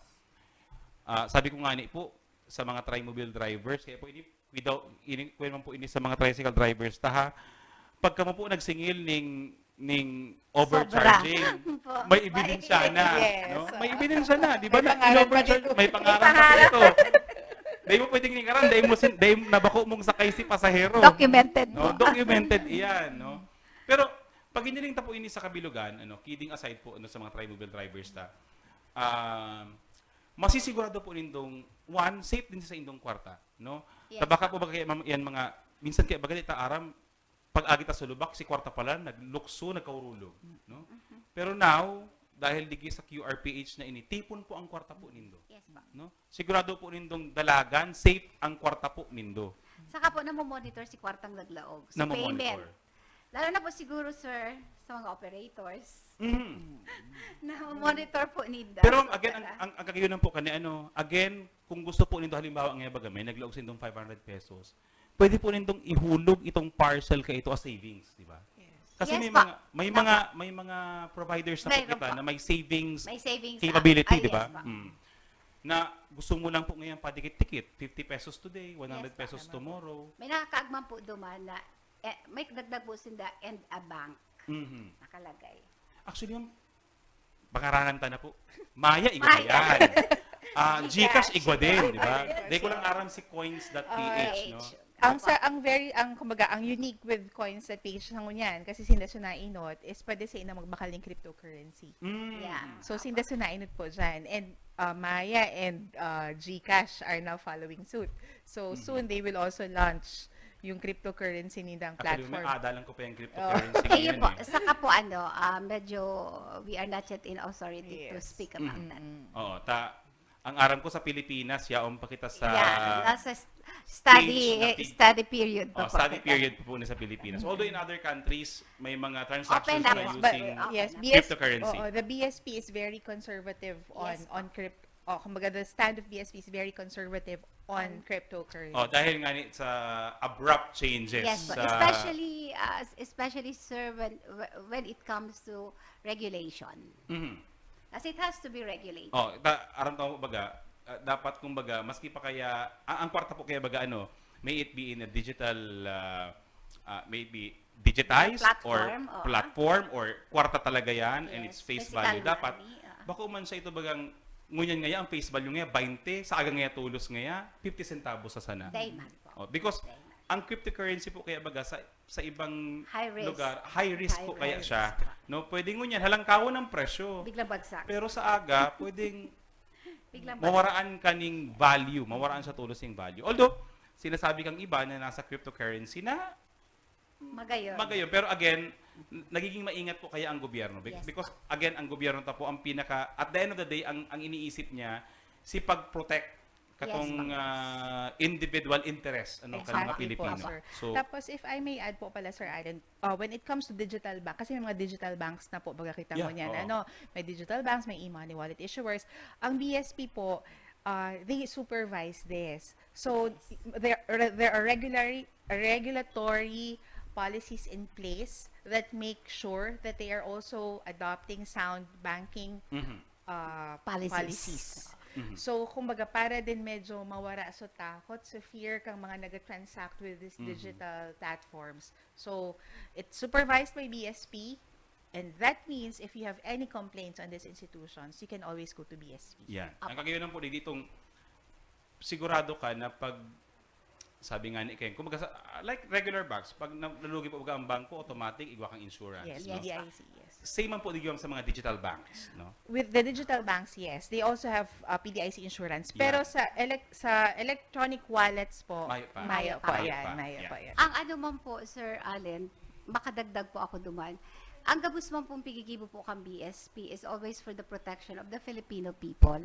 Sabi ko nga ni po sa mga trimobile drivers, kaya po ini without man po ini sa mga tricycle drivers ta ha. Pagka mo po nagsingil ning overcharging, may ebidensya na, no? May ebidensya na, di ba? May pangalan pa ito. Dahil mo pwedeng nikaran, dahil nabako mong sakay si pasahero. Documented. No? Documented iyan, no? Pero pag iniling po ini sa kabilugan, kidding aside po sa mga trimobile drivers ta, masisigurado po nindong one, safe din sa indong kwarta, no? Yes. Tabaka po ba kaya yan mga minsan kaya baga ta aram pag agita sa lubak si kwarta pala naglukso nagkaurulog, no? Pero now dahil digi sa QRPH na ini tipon po ang kwarta po nindo. Yes, no? Sigurado po nindong dalagan, safe ang kwarta po nindo. Saka po namo-monitor si kwartang naglaog. So Namo-monitor. payment. Lalo na po siguro, sir, sa mga operators. Na-monitor po nila. Pero again, ang kagayunan po kani again, kung gusto po nindo halimbawa nga baga may naglaog sa indong 500 pesos, pwede po nindong ihulog itong parcel kay ito as savings, di ba? Kasi Yes, may mga providers na po Mayroon kita po. na may savings, May savings capability, di yes ba? po. Na gusto mo lang po ngayon padikit-tikit, 50 pesos today, 100 pesos tomorrow. May nakakaagman po duman na may dagdag po sinda and a bank nakalagay. Actually, yung pangarangan ta na po. Maya, igwa yan. Gcash, igwa din, di ba? Di ko lang aram si coins.ph, no? Kumbaga, ang unique with coins.ph sa ngunyan, kasi sinda sunainot, is pwede sa ina magbakaling cryptocurrency. Yeah. So, sinda sunainot po dyan. And Maya and Gcash are now following suit. So, soon they will also launch yung cryptocurrency nilang platform. Actually, may adalan ko pa yung cryptocurrency Ayun po, ngayon. saka po medyo we are not yet in authority to speak about that. Oo, ang aram ko sa Pilipinas, yaon pa kita sa nasa study period pa po. Study period po na sa Pilipinas. Although in other countries, may mga transactions Open na up. using cryptocurrency. The BSP is very conservative on crypto. Kumbaga, the stand of BSP is very conservative on cryptocurrency. Dahil nga sa abrupt changes. Yes, sa, especially sir when it comes to regulation. As it has to be regulated. Aram tao baga, dapat kumbaga, maski pa kaya, ang kwarta po kaya baga may it be in a digital, maybe digitized platform or kwarta talaga yan and its face value. Dapat, baka man siya ito bagang, ngunyan ngaya, ang face value ngaya, 20, sa agang ngaya tulos ngaya, 50 centavos sa sana. Because, ang cryptocurrency po kaya baga sa ibang lugar, high risk po kaya siya. No, pwedeng ngunyan halangkawan ng presyo. Biglang bagsak. Pero sa aga, pwedeng mawaraan ka ning value, mawaraan sa tulos yung value. Although, sinasabi kang iba na nasa cryptocurrency na magayon. Pero again, nagiging maingat po kaya ang gobyerno. Because again, ang gobyerno ta po ang pinaka, at the end of the day, ang iniisip niya, si pag-protect katong individual interest ng mga Pilipino. So, tapos if I may add po pala, Sir Alan, when it comes to digital bank, kasi may mga digital banks na po, baga kita mo niyan, may digital banks, may e-money wallet issuers. Ang BSP po, they supervise this. So, there are regulatory policies in place that make sure that they are also adopting sound banking policies. So, kumbaga, para din medyo mawara sa takot, sa fear kang mga nag-transact with these digital platforms. So, it's supervised by BSP, and that means if you have any complaints on these institutions, you can always go to BSP. Yan. Ang kagayon po ditong sigurado ka na pag sabi nga ni Ken, kumbaga like regular banks, pag nalugi po ang bangko, automatic igwa kang insurance. Yes, no? PDIC, yes. Same man po digwang sa mga digital banks, no? With the digital banks, yes, they also have PDIC insurance. Pero sa electronic wallets po, mayo pa yan. Ang ano man po, Sir Allen, makadagdag po ako duman. Ang gabus man pong pigigibo po kang BSP is always for the protection of the Filipino people.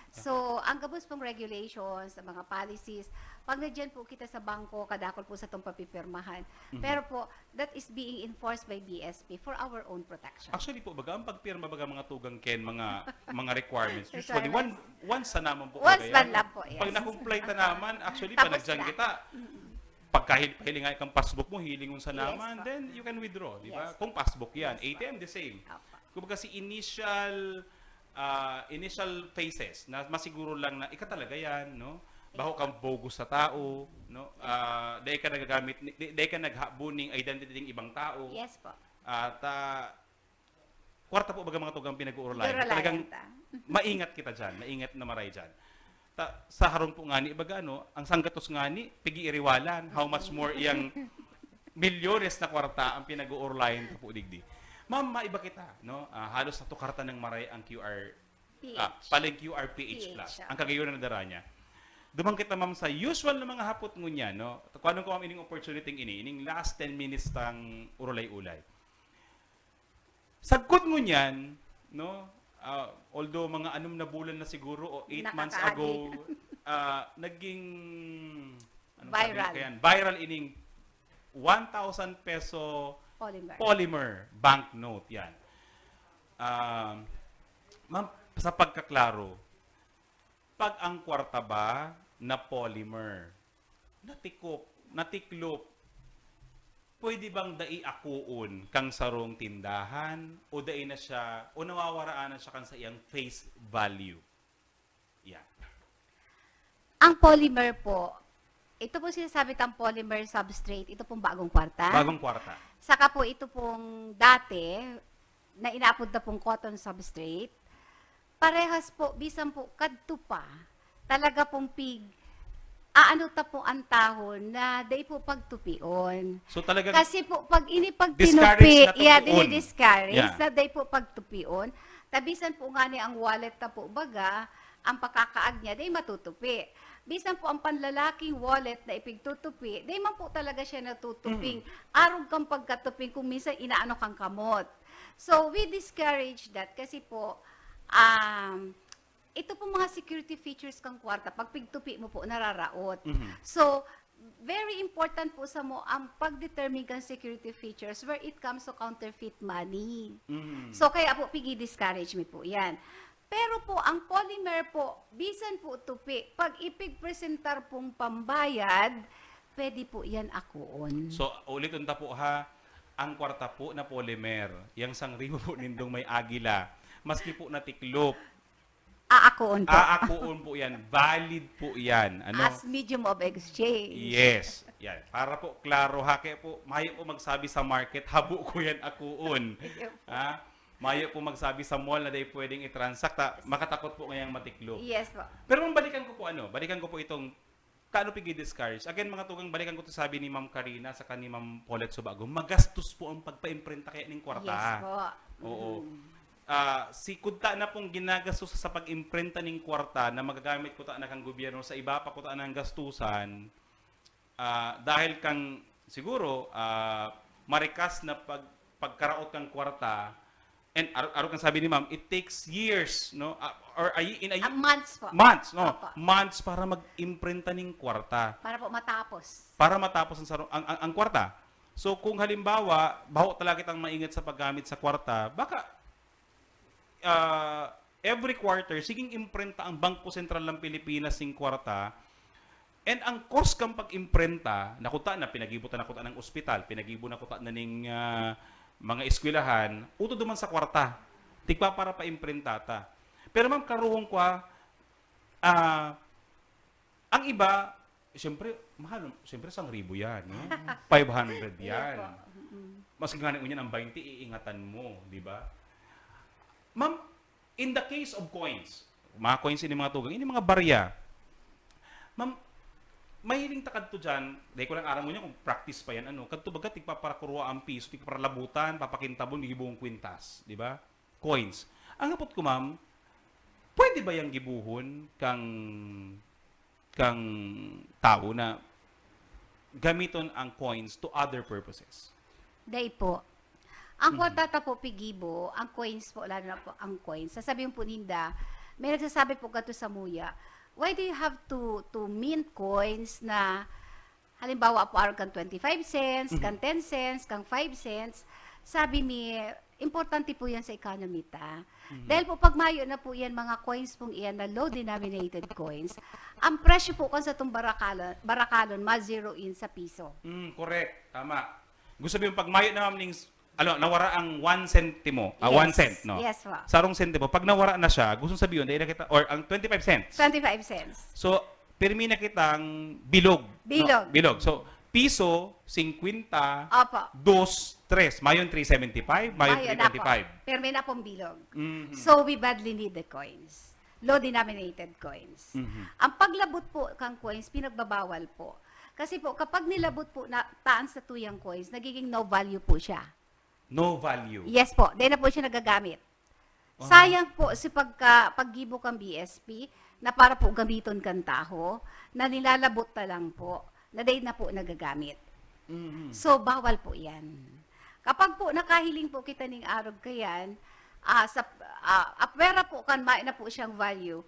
So, ang gabus pong regulations, ang mga policies, pag nadyan po kita sa bangko, kadakol po sa itong papipirmahan. Pero po, that is being enforced by BSP for our own protection. Actually po, baga, ang pagpirma baga mga tugang Ken, mga requirements, usually once sa naman po. Once man lang po, yes. Pag na-comply ta naman, actually, panagdyan kita, pagkahilingan kang passbook mo, hilingon sa naman, then you can withdraw, di ba? Kung passbook yan. ATM, the same. Kung kasi initial phases, na masiguro lang na ika talaga yan, no? Baho kang bogus sa tao, no? Dahil ka nagagamit, dahil ka naghabuning identity ng ibang tao. Yes po. At kwarta po baga mga tugang pinag-uurlayan. Talagang maingat kita dyan, maingat na maray dyan. Sa harong po nga ni, baga ang sanggatos nga ni, pigi iriwalan, how much more iyang milyones na kwarta ang pinag-uurlayan po digdi. Ma'am, maiba kita, no? Halos na karta ng maray ang QR, paling QRPH Plus. Ang kagayon na nadara niya. Dumang kita, ma'am, sa usual na mga hapot mo niya, no? Kung anong ko ining opportunity ining last 10 minutes tang urulay-ulay. Sagkot mo niyan, no? Although mga 6 na bulan na siguro o 8 months ago, naging viral ining 1,000 peso polymer banknote yan. Ma'am, sa pagkaklaro, pag ang kwarta ba na polymer, natiklop, pwede bang daiakuon kang sarong tindahan o dai na siya o nawawaraan na siya kan sa iyang face value? Yeah. Ang polymer po, ito po sinasabi tang polymer substrate, ito pong bagong kwarta. Bagong kwarta. Saka po ito pong dati na inaapod na pong cotton substrate. Parehas po, bisan po kadto pa, talaga pong ano ta po ang tahon na day po pagtupion. So talaga kasi po pag ini pagtinupi, discourage na day po pagtupion. Tabisan po nga ni ang wallet ta po baga, ang pakakaag niya day matutupi. Bisan po ang panlalaking wallet na ipigtutupi, day man po talaga siya natutuping. Arog kang pagkatuping kung minsan inaano kang kamot. So we discourage that kasi po ito po mga security features kang kwarta, pag pigtupi mo po, nararaot. So, very important po sa mo ang pag-determine kang security features where it comes to counterfeit money. So, kaya po, pigi-discourage me po yan. Pero po, ang polymer po, bisan po tupi, pag ipig-presentar pong pambayad, pwede po yan akuon. So, ulitin ta po ha, ang kwarta po na polymer, yung sangribo po nindong may agila, maski po natiklop, Aakuon po. Aakuon po yan. Valid po yan. Ano? As medium of exchange. Yes. Yan. Para po, klaro, hake po, mayo po magsabi sa market, habo ko yan akuon. Mayo po magsabi sa mall na day pwedeng i-transact. Makatakot po ngayang matiklo. Yes po. Pero balikan ko po itong, kaano pigi-discourage? Again, mga tugang, balikan ko to sabi ni Ma'am Karina sa ni Ma'am Paulette Subago, magastos po ang pagpa-imprenta kaya ng kwarta. Yes po. Oo. Si kunta na pong ginagastos sa pag-imprenta ng kwarta na magagamit ko ta na kang gobyerno sa iba pa ko ta ng gastusan dahil kang siguro marikas na pagkaraot kang kwarta and aro kang sabi ni ma'am, it takes years, no? Or months po. Months, no? Months para mag-imprenta ng kwarta. Para po matapos. Para matapos ang kwarta. So kung halimbawa, baho talaga kitang maingat sa paggamit sa kwarta, baka every quarter, siging imprenta ang Bangko Sentral ng Pilipinas ng kwarta, And ang cost kang pag-imprenta, nakuta na, pinagibutan na kuta ng ospital, pinagibo na kuta na ning mga eskwelahan, uto duman sa kwarta. Tigpa para pa-imprentata. Pero ma'am, karuhong kwa, ang iba, siyempre, mahal, siyempre 1,000 yan. No? 500 yan. Mas ganun unyan ang 20, iingatan mo, di ba? Ma'am, in the case of coins, mga coins ini mga tugang, ini mga barya, ma'am, mahiling takad to dyan, dahil ko lang aram mo niya kung practice pa yan, kadto baga, tigpa para kuruwa ang piso, tigpa para labutan, papakintabon, gibuong kwintas, di ba? Coins. Ang napot ko, ma'am, pwede ba yung gibuhon kang tao na gamiton ang coins to other purposes? Day po. Ang kwarta po pigibo, ang coins po, lalo na po ang coins. Sasabihin po ninda, may nagsasabi po gato sa muya, why do you have to mint coins na halimbawa po araw kang 25 cents, kang 10 cents, kang 5 cents? Sabi mi, importante po yan sa economy ta. Dahil po pag mayo na po yan, mga coins pong iyan na low denominated coins, ang presyo po kan sa itong barakalon, ma-zero in sa piso. Correct. Tama. Gusto sabihin, pag mayo na ning nawara ang 1 centimo, 1 cent, no? Yes, po. Sarong sentimo, pag nawara na siya, gusto sabihin, dahil nakita, or ang 25 cents. 25 cents. So, pirmi na kitang bilog. Bilog. No? Bilog. So, piso, 50, Opo. 2, 3. Mayon 375, mayon 325. Pero may na pong bilog. Mhm. So, we badly need the coins. Low denominated coins. Mhm. Ang paglabot po kang coins, pinagbabawal po. Kasi po, kapag nilabot po na taan sa tuyang coins, nagiging no value po siya. No value. Yes po, di na po siya nagagamit. Sayang po si paggibo kang BSP na para po gamiton kang taho, na nilalabot na lang po, na di na po nagagamit. So, bawal po yan. Kapag po nakahiling po kita ning arog kayan, apwera po kan main na po siyang value,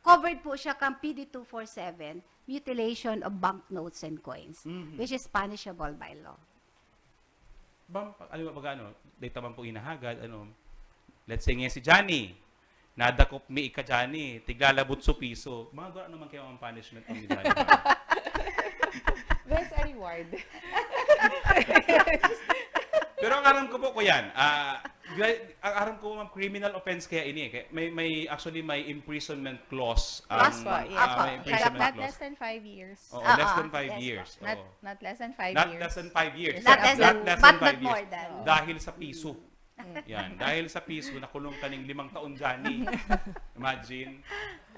covered po siya kang PD 247, mutilation of banknotes and coins, which is punishable by law. Bam, data man po inahagad, let's say nga si Johnny, nadakop mi ika Johnny, tiglalabot so piso. Mga gano'n naman kayo ang punishment ni Johnny. There's a reward. Pero ang aram ko po yan, ang aram ko ma'am, criminal offense kaya ini. May imprisonment clause. May imprisonment clause. Less than 5 years. Oo, less than 5 years. Not less than 5 years. Not less than 5 years. Not less than 5 years. Dahil sa piso. Yan, dahil sa piso, nakulong ka ng 5 taon, Johnny. Imagine.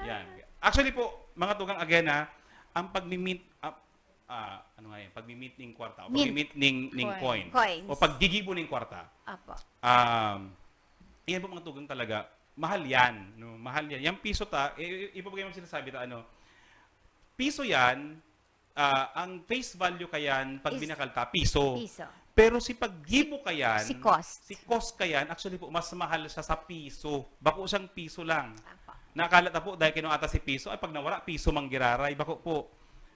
Yan. Actually po, mga tugang again ang pag-mint, pag-mint ng kwarta, o pag-mint ng coin, o pag-gigibo ng kwarta. Apo. Yan po mga tugang talaga, mahal yan. No? Mahal yan. Yung piso iba po kayo sinasabi piso yan, ang face value kayan, pag binakalta, piso. Pero si paggibo kayan, si cost kayan, actually po, mas mahal siya sa piso. Bako siyang piso lang. Nakakalat na po, dahil kinuata si piso, ay pag nawara, piso manggiraray. Bako po,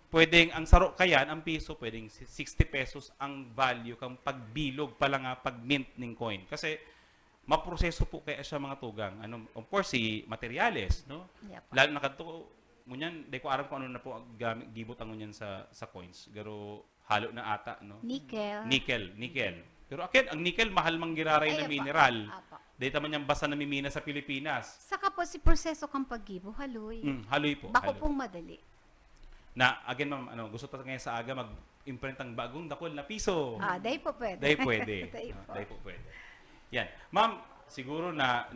pwedeng, ang saro kayan, ang piso, pwedeng 60 pesos ang value kang pagbilog pala nga pag-mint ng coin. Kasi, maproseso po kaya siya mga tugang. Of course, si materials, no? Yep. Lalo na kadto, ngunyan, di ko aram kung ano na po gibot ang ngunyan sa coins. Pero, halo na ata, no? Nickel. Pero akin, ang nickel, mahal manggiraray na mineral. Dito man yung basa na mimina sa Pilipinas. Saka po si proseso kang paggibo, haloy. Haloy po. Bako pong madali. Na, again ma'am, gusto pa ngayon sa aga mag-imprint ang bagong dakol na piso. Dahi po pwede. Dahi po pwede. Yan. Ma'am, siguro na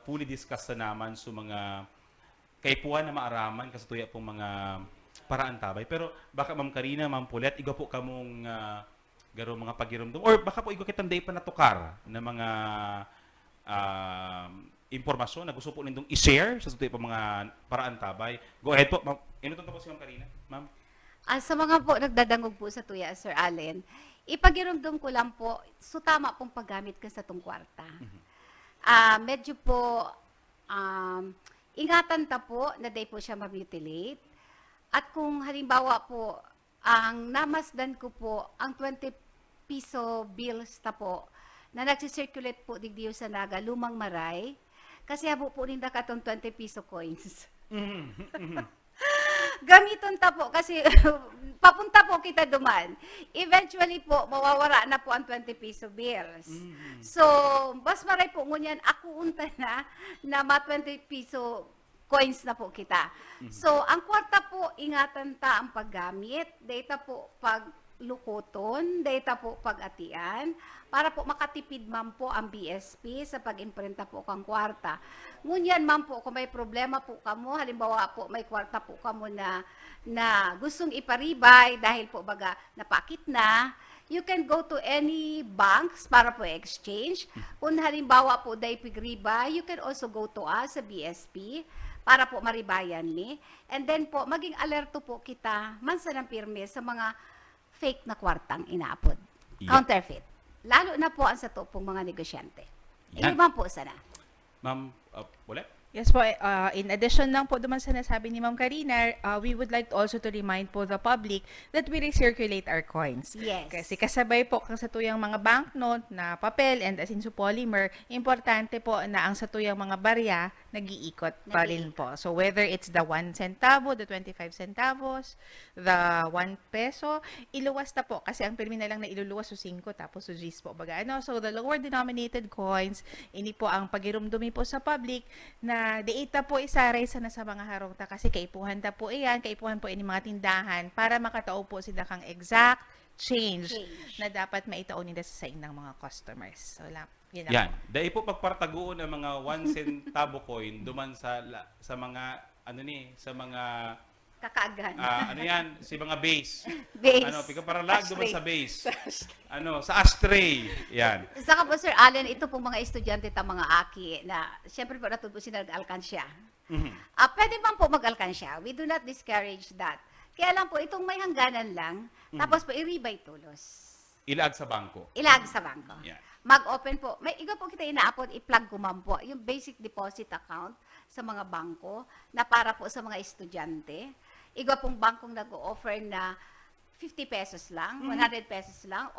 fully discuss na naman sa mga kaipuan na maaraman kasi tuya pong mga paraan tabay. Pero baka Ma'am Karina, Ma'am Pulet, igo po kamong garo mga pagirumdum or baka po igo kitang day pa natukar na mga impormasyon na gusto po nindong i-share sa tuya pong mga paraan tabay. Go ahead po. Inutunto po si Ma'am Karina. Ma'am. Sa mga po nagdadangog po sa tuya, Sir Allen, ipagirumdum ko lang po, so tama pong paggamit ka sa tong kwarta. Medyo po, ingatan ta po na day po siya ma-mutilate. At kung halimbawa po, ang namasdan ko po, ang 20 piso bills ta po, na nagsisirculate po digdiyo sa Naga, lumang maray, kasi habo po ninda katong 20 piso coins. Gamiton ta po kasi papunta po kita duman. Eventually po, mawawala na po ang 20 piso bills. So, mas maray po ngunyan, ako unta na ma 20 piso coins na po kita. So, ang kwarta po, ingatan ta ang paggamit, data po paglukoton, data po pag-atian, para po makatipid man po ang BSP sa pag-imprenta po kang kwarta. Ngunyan man po, kung may problema po kamo, halimbawa po may kwarta po kamo na gustong iparibay dahil po baga napakit na, you can go to any banks para po exchange. Kung halimbawa po dahil pigribay, you can also go to us sa BSP para po maribayan ni. And then po, maging alerto po kita, mansa ng pirme sa mga fake na kwartang inaapod. Counterfeit. Lalo na po ang sa to pong mga negosyante. Yan. Iba po sana. Ma'am, ulit? Yes po, in addition lang po duman sa nasabi ni Ma'am Karina, we would like also to remind po the public that we recirculate our coins. Yes. Kasi kasabay po kang satuyang mga banknote na papel and as in so polymer, importante po na ang satuyang mga barya nag-iikot pa rin po. So whether it's the 1 centavo, the 25 centavos, the 1 peso, iluwas na po kasi ang pirmi na lang na iluluwas so 5 tapos so G's po baga. So the lower denominated coins, ini po ang pagirumdumi po sa public na diita po isaray sa nasa mga harongta kasi kaipuhan ta po iyan, kaipuhan po ini mga tindahan para makatao po sila kang exact change na dapat maitaon nila sa inang mga customers. So yun lang. Yan. Dahil po pagpartaguon ng mga 1 centavo coin duman sa mga sa mga Kakaagan. ano yan, si mga base. Base. Pigaparalag duman sa base. Sa ashtray. Yan. Saka po Sir Allen, ito pong mga estudyante ta mga aki na siyempre po natuto sila nag-alkansya. Pwede bang po mag-alkansya? We do not discourage that. Kaya lang po, itong may hangganan lang, tapos po i-rebay tulos. Ilag sa bangko. Ilag sa bangko. Yan. Mag-open po. May iba po kita inaapod, i-plug ko man po, yung basic deposit account sa mga bangko na para po sa mga estudyante. Iba pong bangkong nag-o-offer na 50 pesos lang, 100 pesos lang,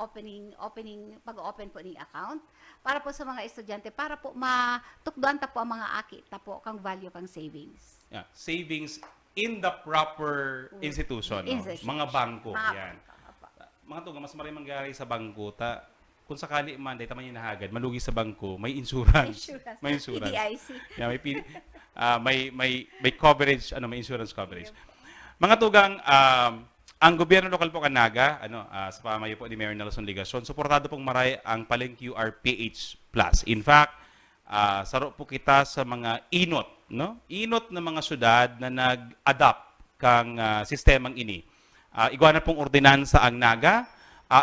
pag-open po ng account, para po sa mga estudyante, para po matukduan ta po ang mga aki, ta po kang value kang savings. Yeah. Savings in the proper institution. Mga bangko. Yan. Mga tuga, mas maraming mangyari sa bangko, kung sakali man, dahil taman yung nahagad, malugi sa bangko, may insurance. May insurance. PDIC. Yeah, may coverage, may insurance coverage. Mga tugang, ang gobyerno lokal po Kanaga, sa pamayo po ni Mayor Nelson Ligacion, suportado pong maray ang Paleng QR PH Plus. In fact, saro po kita sa mga inot, inot na mga syudad na nag-adapt kang sistemang ini. Iguana pong ordinansa ang Naga,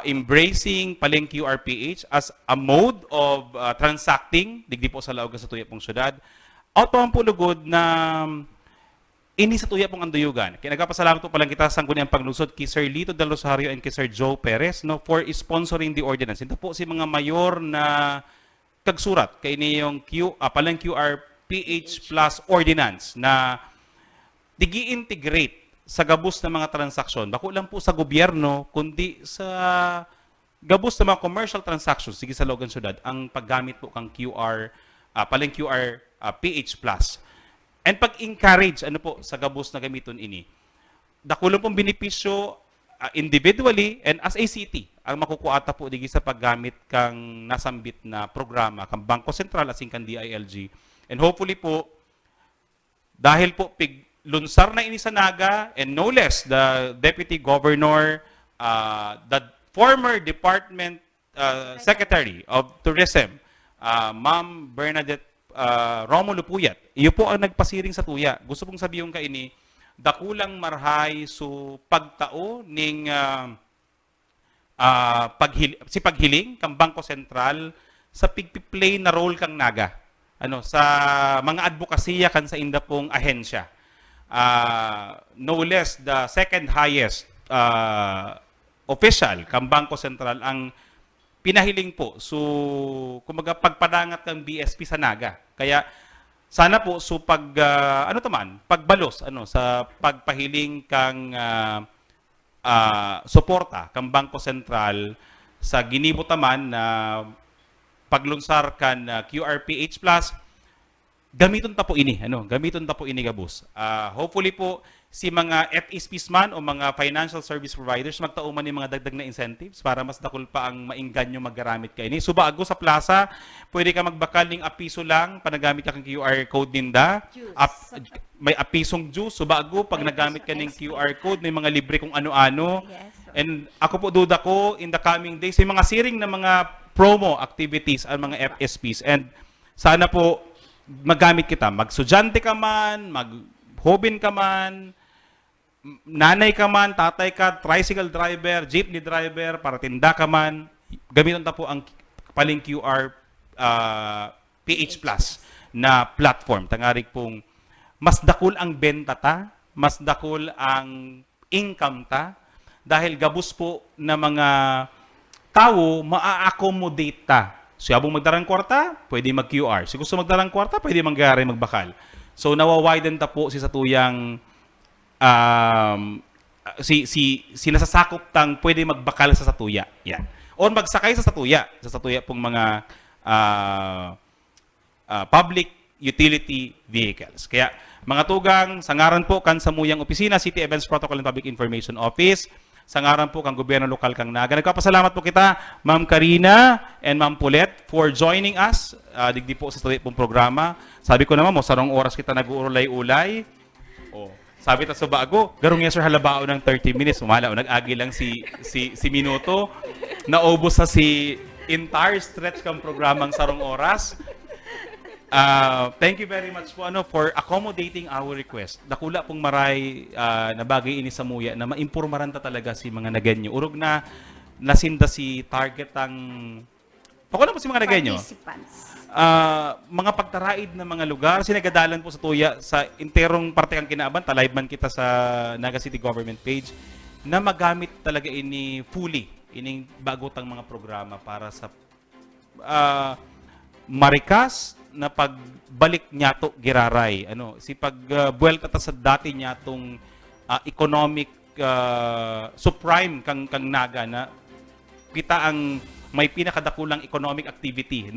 embracing Paleng QR PH as a mode of transacting, digdi po sa laog sa tuya pong syudad. Out po ang pulugod na ini sa tuya pong anduyugan. Kaya nagpapasalamat po palang kita sa sangguniang paglusod kay Sir Lito Del Rosario and kay Sir Joe Perez for sponsoring the ordinance. Ito po si mga mayor na kagsurat kay niyong Paleng QR PH Plus ordinance na digi-integrate sa gabos ng mga transaksyon. Bako lang po sa gobyerno, kundi sa gabos ng mga commercial transactions, sige sa Logan Syudad, ang paggamit po kang Paleng QR PH Plus. And pag-encourage, sa gabos na gamiton ini, dakulong pong benepisyo individually and as a city, ang makukuata po digi sa paggamit kang nasambit na programa, kang Bangko Sentral asing kang DILG. And hopefully po, dahil po lunsar na ini sa Naga, and no less, the Deputy Governor, the former Department Secretary of Tourism, Ma'am Bernadette Romulo Puyat, iyo po ang nagpasiring sa tuya. Gusto pong sabihin ka ini, dakulang marhay so pagtao ning paghiling kang Bangko Sentral sa pigpi-play na role kang Naga. Sa mga advokasya kan sa inda pong ahensya. No less, the second highest official kang Bangko Sentral ang pinahiling po. So, kumaga pagpadangat ng BSP sa Naga. Kaya sana po pagbalos sa pagpahiling kang suporta kang Bangko Sentral sa ginibutaman na paglunsar kan QRPH Plus. gamiton ta po ini, gamiton ta po ini gabus. Hopefully po si mga FSPs man o mga financial service providers magtauman ni mga dagdag na incentives para mas dakol pa ang maingganyo maggaramit ka ini. Subago sa plaza, pwede ka magbakal ning apiso lang panagamit ka kang QR code ninda. May apisong juice, subago pag nagamit ka ning QR code, may mga libre kung ano-ano. And ako po duda ko in the coming days, may mga siring na mga promo activities ang mga FSPs, and sana po magamit kita. Magsudyante ka man, maghobin ka man, nanay ka man, tatay ka, tricycle driver, jeepney driver, para tinda ka man, gamiton ta po ang kapaling QR PH Plus na platform. Tangarik pong mas dakol ang benta ta, mas dakol ang income ta, dahil gabus po na mga tao maa-accommodate ta. So, abong magdarang kwarta, pwede mag-QR. So, gusto magdarang kwarta, pwede mangyari magbakal. So, nawawiden ta po si satuyang si nasasakop tang pwede magbakal sa satuya. Yan. O magsakay sa satuya pong mga public utility vehicles. Kaya, mga tugang, sangaran po kan sa muyang opisina, City Events Protocol and Public Information Office, sangaran po kang gobyerno lokal kang Naga. Nagpapasalamat po kita, Ma'am Karina and Ma'am Paulette, for joining us. Digdi po sa study pong programa. Sabi ko naman mo, sarong oras kita nag-uulay-ulay. Sabi ta sa bago, garong yan sir halabao ng 30 minutes. Umala, nag-agi lang si Minuto. Naubos sa si entire stretch kang programang sarong oras. Thank you very much po for accommodating our request. Dakula pong maray na bagay ini sa muya na maimpormaran ta talaga si mga naganyo. Urog na nasinda si target ang pako po si mga naganyo. Mga pagtaraid na mga lugar, sinagadalan po sa tuya sa interong parte kang kinaaban, live man kita sa Naga City Government page, na magamit talaga ini fully, ining bagotang mga programa para sa marikas na pagbalik nyato giraray. Si pagbuelta ta sa dati nyatong economic supreme kang Naga na kita ang may pinakadakulang economic activity,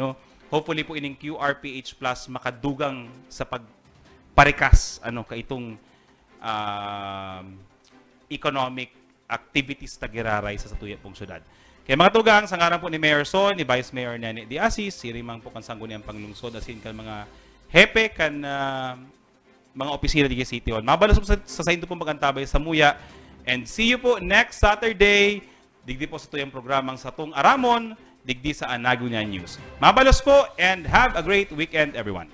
Hopefully po ining QRPH Plus makadugang sa pagparikas kaitong economic activities na giraray sa satuya pong syudad. Kaya mga tugang, sa ngaran po ni Mayor Son, ni Vice Mayor Nene Di Asis, si Rimang po kan sangguniang panglungsod, asin kan mga hepe kan mga opisina di City Hall. Mabalas po sa sayin pong pagantabay sa Muya, and see you po next Saturday. Digdi po sa tuyang programang Satong Aramon, digdi sa Anagunya News. Mabalos po and have a great weekend everyone.